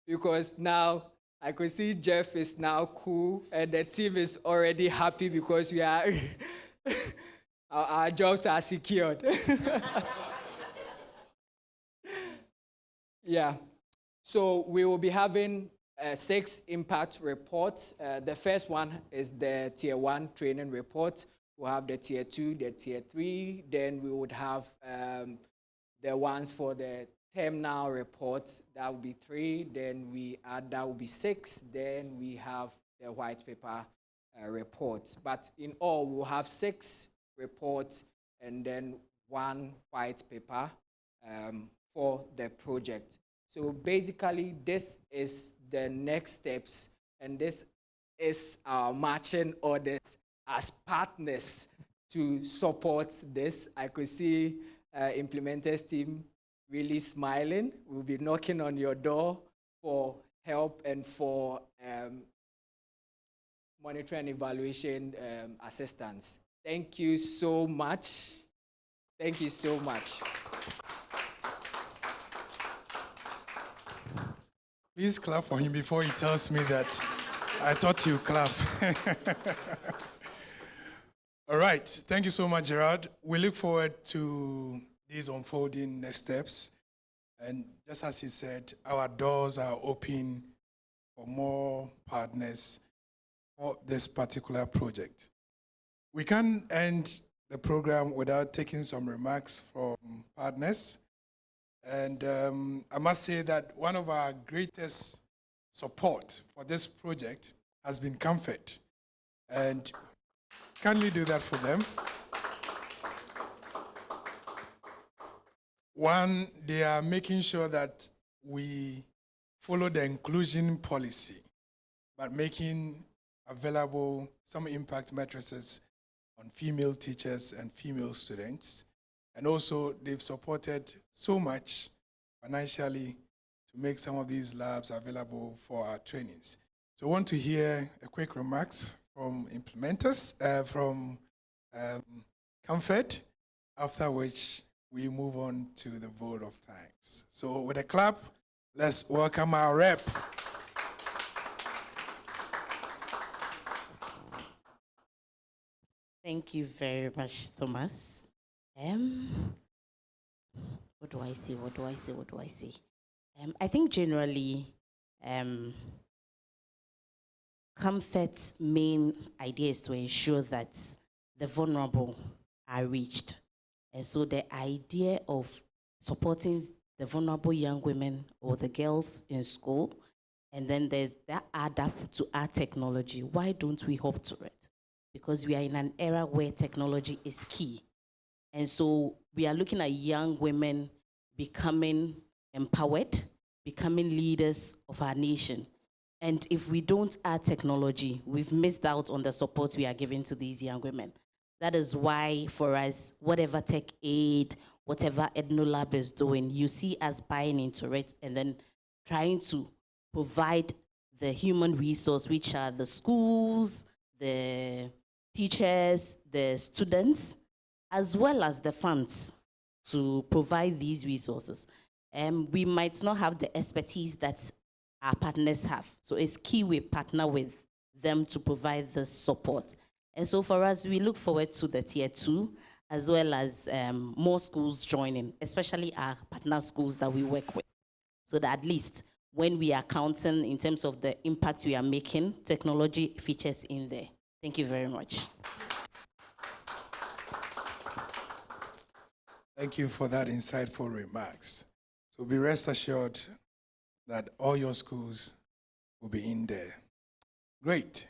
because now I could see Jeff is now cool and the team is already happy because we are our jobs are secured. Yeah. So we will be having 6 impact reports. The first one is the Tier 1 training report. We'll have the Tier 2, the Tier 3. Then we would have the ones for the terminal reports. That will be 3. Then we add, that will be 6. Then we have the white paper reports. But in all, we'll have 6 reports and then 1 white paper for the project. So basically, this is the next steps, and this is our marching orders as partners to support this. I could see implementers team really smiling. We'll be knocking on your door for help and for monitoring and evaluation assistance. Thank you so much. Thank you so much. Please clap for him before he tells me that I thought you clap. All right. Thank you so much, Gerard. We look forward to these unfolding next steps. And just as he said, our doors are open for more partners for this particular project. We can't end the program without taking some remarks from partners. And I must say that one of our greatest support for this project has been CAMFED. And can we do that for them? One, they are making sure that we follow the inclusion policy, but making available some impact matrices on female teachers and female students. And also, they've supported so much financially to make some of these labs available for our trainings. So I want to hear a quick remarks from implementers, from CAMFED, after which we move on to the vote of thanks. So with a clap, let's welcome our rep. Thank you very much, Thomas. What do I say? I think generally, CAMFED's main idea is to ensure that the vulnerable are reached. And so the idea of supporting the vulnerable young women or the girls in school and then there's that adapt to our technology. Why don't we hop to it? Because we are in an era where technology is key. And so we are looking at young women becoming empowered, becoming leaders of our nation. And if we don't add technology, we've missed out on the support we are giving to these young women. That is why, for us, whatever tech aid, whatever EdnoLab is doing, you see us buying into it and then trying to provide the human resource, which are the schools, the teachers, the students, as well as the funds to provide these resources. We might not have the expertise that our partners have. So it's key we partner with them to provide the support. And so for us, we look forward to the tier 2, as well as more schools joining, especially our partner schools that we work with. So that at least when we are counting in terms of the impact we are making, technology features in there. Thank you very much. Thank you for that insightful remarks. So be rest assured that all your schools will be in there. Great.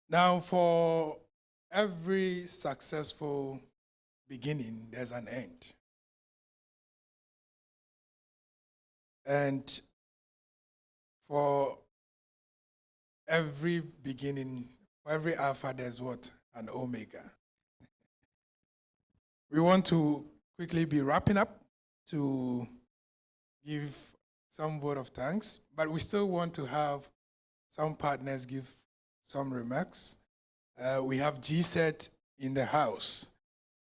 Now, for every successful beginning, there's an end. And for every beginning, for every alpha, there's what? An omega. We want to quickly be wrapping up to give some word of thanks, but we still want to have some partners give some remarks. We have GSET in the house,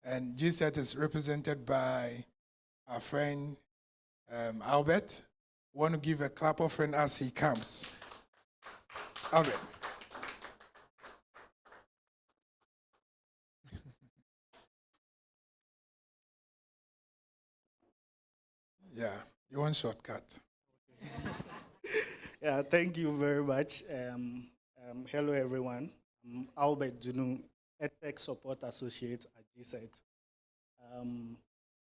and GSET is represented by our friend Albert. Want to give a clap of friend as he comes. Albert. Yeah, you want shortcut. Yeah, thank you very much. Hello, everyone. I'm Albert Dunu, EdTech Support Associate at GSET.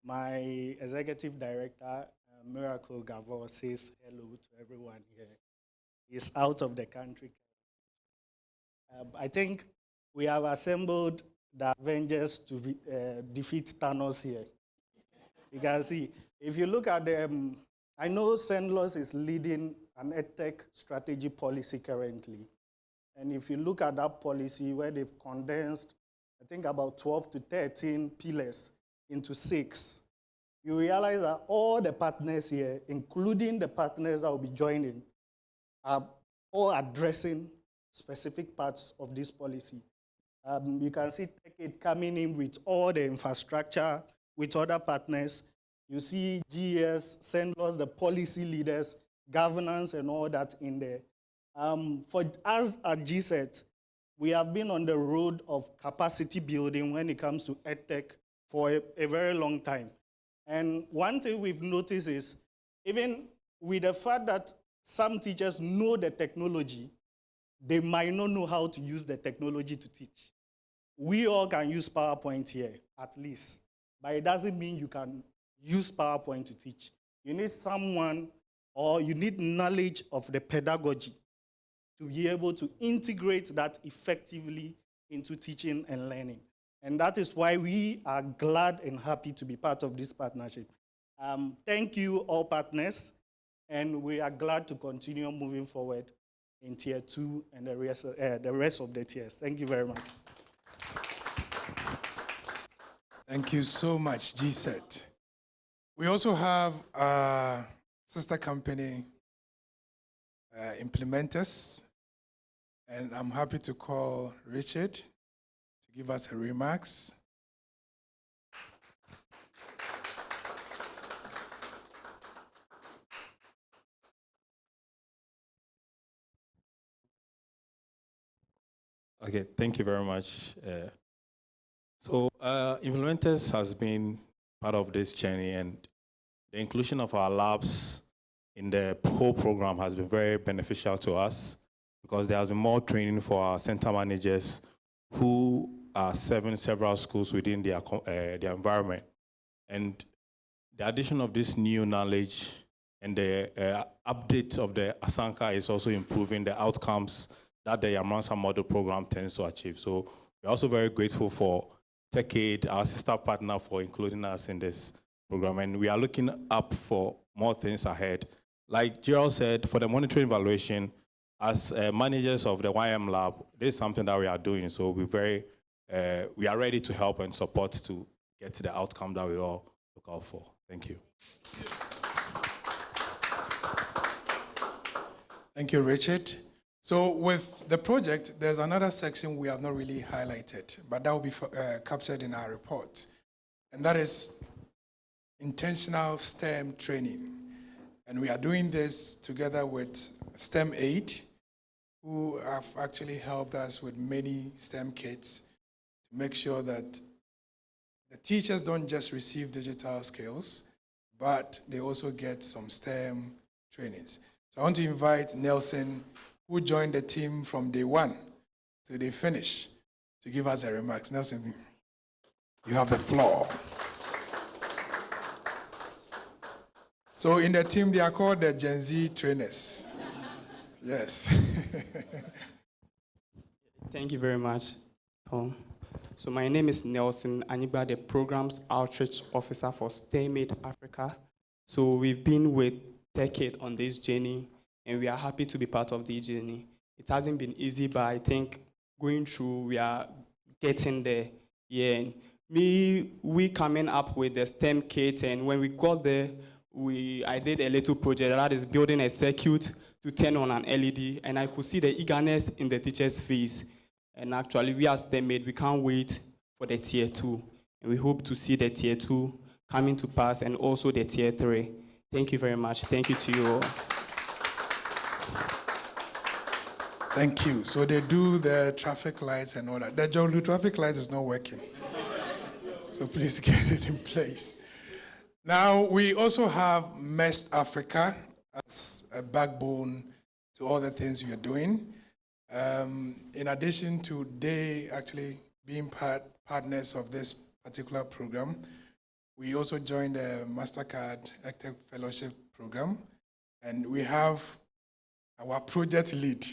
My Executive Director, Miracle Gavor, says hello to everyone here. He's out of the country. I think we have assembled the Avengers to defeat Thanos here. You can see, if you look at them, I know Senlos is leading an EdTech strategy policy currently. And if you look at that policy where they've condensed, I think about 12 to 13 pillars into 6, you realize that all the partners here, including the partners that will be joining, are all addressing specific parts of this policy. You can see TechAid coming in with all the infrastructure, with other partners. You see GES, Senlos, the policy leaders, governance, and all that in there. For us at GSET, we have been on the road of capacity building when it comes to EdTech for a very long time. And one thing we've noticed is, even with the fact that some teachers know the technology, they might not know how to use the technology to teach. We all can use PowerPoint here, at least. But it doesn't mean you can use PowerPoint to teach. You need someone, or you need knowledge of the pedagogy to be able to integrate that effectively into teaching and learning. And that is why we are glad and happy to be part of this partnership. Thank you, all partners, and we are glad to continue moving forward in Tier 2 and the rest of the tiers. Thank you very much. Thank you so much, GSET. We also have our sister company, Implementers, and I'm happy to call Richard to give us her remarks. Okay, thank you very much. Implementers has been part of this journey, and the inclusion of our labs in the whole program has been very beneficial to us, because there has been more training for our center managers who are serving several schools within their environment. And the addition of this new knowledge and the update of the Asanka is also improving the outcomes that the Yamransa model program tends to achieve. So we're also very grateful for TechAid, our sister partner, for including us in this program. And we are looking up for more things ahead. Like Gerald said, for the monitoring evaluation, as managers of the YM Lab, this is something that we are doing. So we are ready to help and support to get to the outcome that we all look out for. Thank you. Thank you, Richard. So with the project, there's another section we have not really highlighted, but that will be captured in our report. And that is intentional STEM training. And we are doing this together with STEM Aid, who have actually helped us with many STEM kits to make sure that the teachers don't just receive digital skills, but they also get some STEM trainings. So I want to invite Nelson, who joined the team from day one till they finish, to give us their remarks. Nelson, you have the floor. So in the team, they are called the Gen Z trainers. Yes. Thank you very much, Tom. So my name is Nelson Aniba, the Programs Outreach Officer for STEM Aid Africa. So we've been with TechAid on this journey, and we are happy to be part of the journey. It hasn't been easy, but I think going through, we are getting there. Yeah. And we coming up with the STEM kit, and when we got there, I did a little project that is building a circuit to turn on an LED, and I could see the eagerness in the teacher's face. And actually, we as STEM Aid, we can't wait for the tier 2. And we hope to see the tier 2 coming to pass, and also the tier 3. Thank you very much. Thank you to you all. Thank you. So they do the traffic lights and all that. The Jolu traffic light is not working. So please get it in place. Now, we also have MEST Africa as a backbone to all the things we are doing. In addition to they actually being partners of this particular program, we also joined the MasterCard EdTech Fellowship Program, and we have our project lead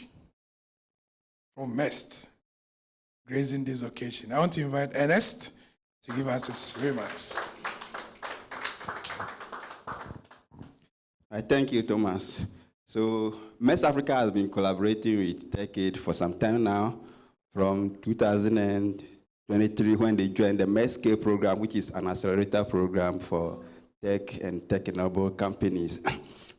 from MEST gracing this occasion. I want to invite Ernest to give us his remarks. Thank you, Thomas. So MEST Africa has been collaborating with TechAid for some time now, from 2023 when they joined the MEST program, which is an accelerator program for tech and tech-enabled companies.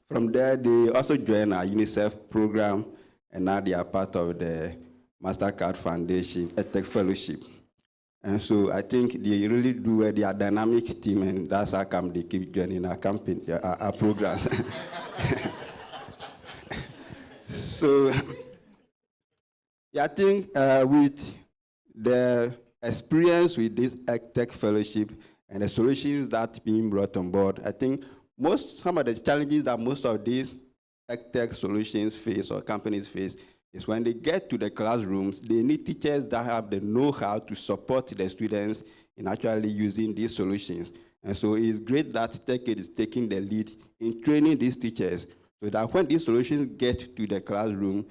From there, they also joined our UNICEF program, and now they are part of the MasterCard Foundation EdTech Fellowship. And so I think they really do they are dynamic team, and that's how come they keep joining our company, our programs. So yeah, I think with the experience with this EdTech Fellowship and the solutions that being brought on board, I think some of the challenges that most of these EdTech solutions face or companies face is when they get to the classrooms, they need teachers that have the know-how to support the students in actually using these solutions. And so it's great that TechAid is taking the lead in training these teachers so that when these solutions get to the classroom,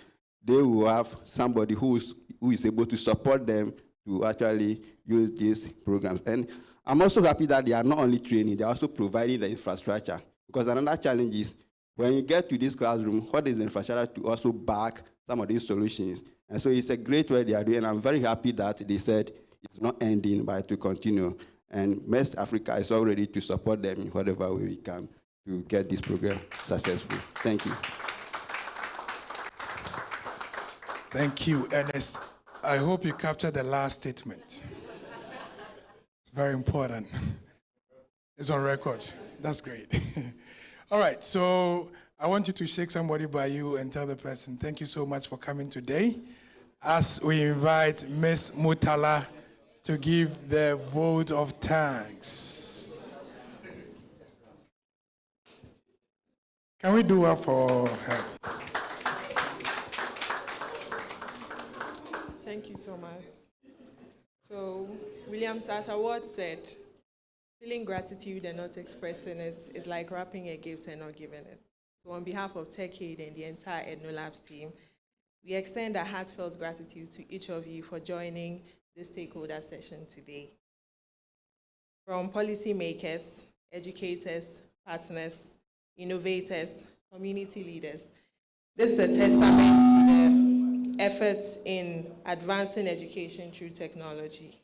they will have somebody who is able to support them to actually use these programs. And I'm also happy that they are not only training, they're also providing the infrastructure. Because another challenge is when you get to this classroom, what is the infrastructure to also back some of these solutions? And so it's a great way they are doing. I'm very happy that they said it's not ending, but to continue. And MEST Africa is all ready to support them in whatever way we can to get this program successful. Thank you. Thank you, Ernest. I hope you captured the last statement. It's very important. It's on record. That's great. All right, so I want you to shake somebody by you and tell the person, thank you so much for coming today, as we invite Ms. Mutala to give the vote of thanks. Can we do it for her? Thank you, Thomas. So, William Satterward said, feeling gratitude and not expressing it is like wrapping a gift and not giving it. So on behalf of TechAid and the entire EdnoLabs team, we extend our heartfelt gratitude to each of you for joining this stakeholder session today. From policymakers, educators, partners, innovators, community leaders, this is a testament to the efforts in advancing education through technology.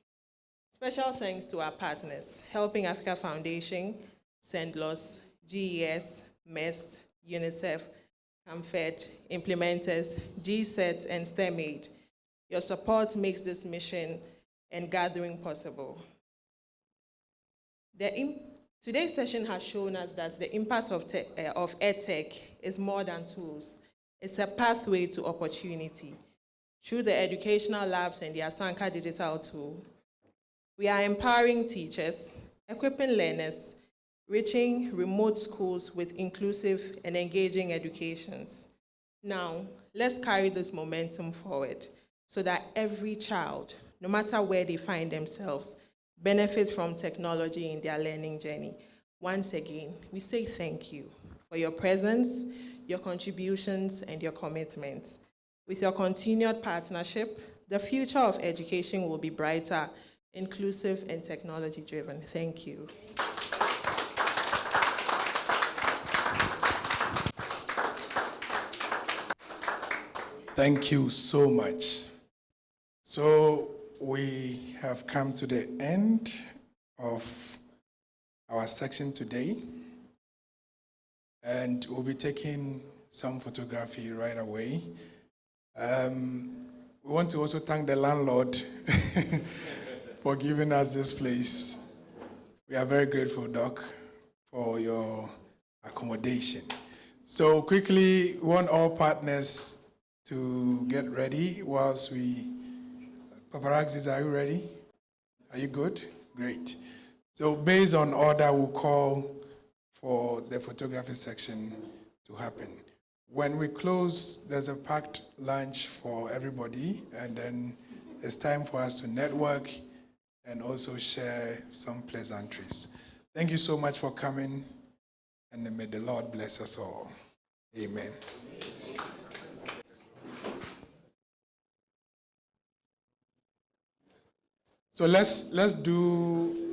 Special thanks to our partners, Helping Africa Foundation, SendLoss, GES, MEST, UNICEF, CAMFED, implementers, GSET, and STEMAID. Your support makes this mission and gathering possible. Today's session has shown us that the impact of EdTech is more than tools. It's a pathway to opportunity. Through the educational labs and the Asanka digital tool, we are empowering teachers, equipping learners, reaching remote schools with inclusive and engaging educations. Now, let's carry this momentum forward so that every child, no matter where they find themselves, benefits from technology in their learning journey. Once again, we say thank you for your presence, your contributions, and your commitments. With your continued partnership, the future of education will be brighter, inclusive, and technology-driven. Thank you. Thank you so much. So we have come to the end of our section today, and we'll be taking some photography right away. We want to also thank the landlord for giving us this place. We are very grateful, Doc, for your accommodation. So quickly, we want all partners to get ready whilst we... Paparazzis, are you ready? Are you good? Great. So based on order, we'll call for the photography section to happen. When we close, there's a packed lunch for everybody, and then it's time for us to network and also share some pleasantries. Thank you so much for coming, and may the Lord bless us all. Amen. So let's do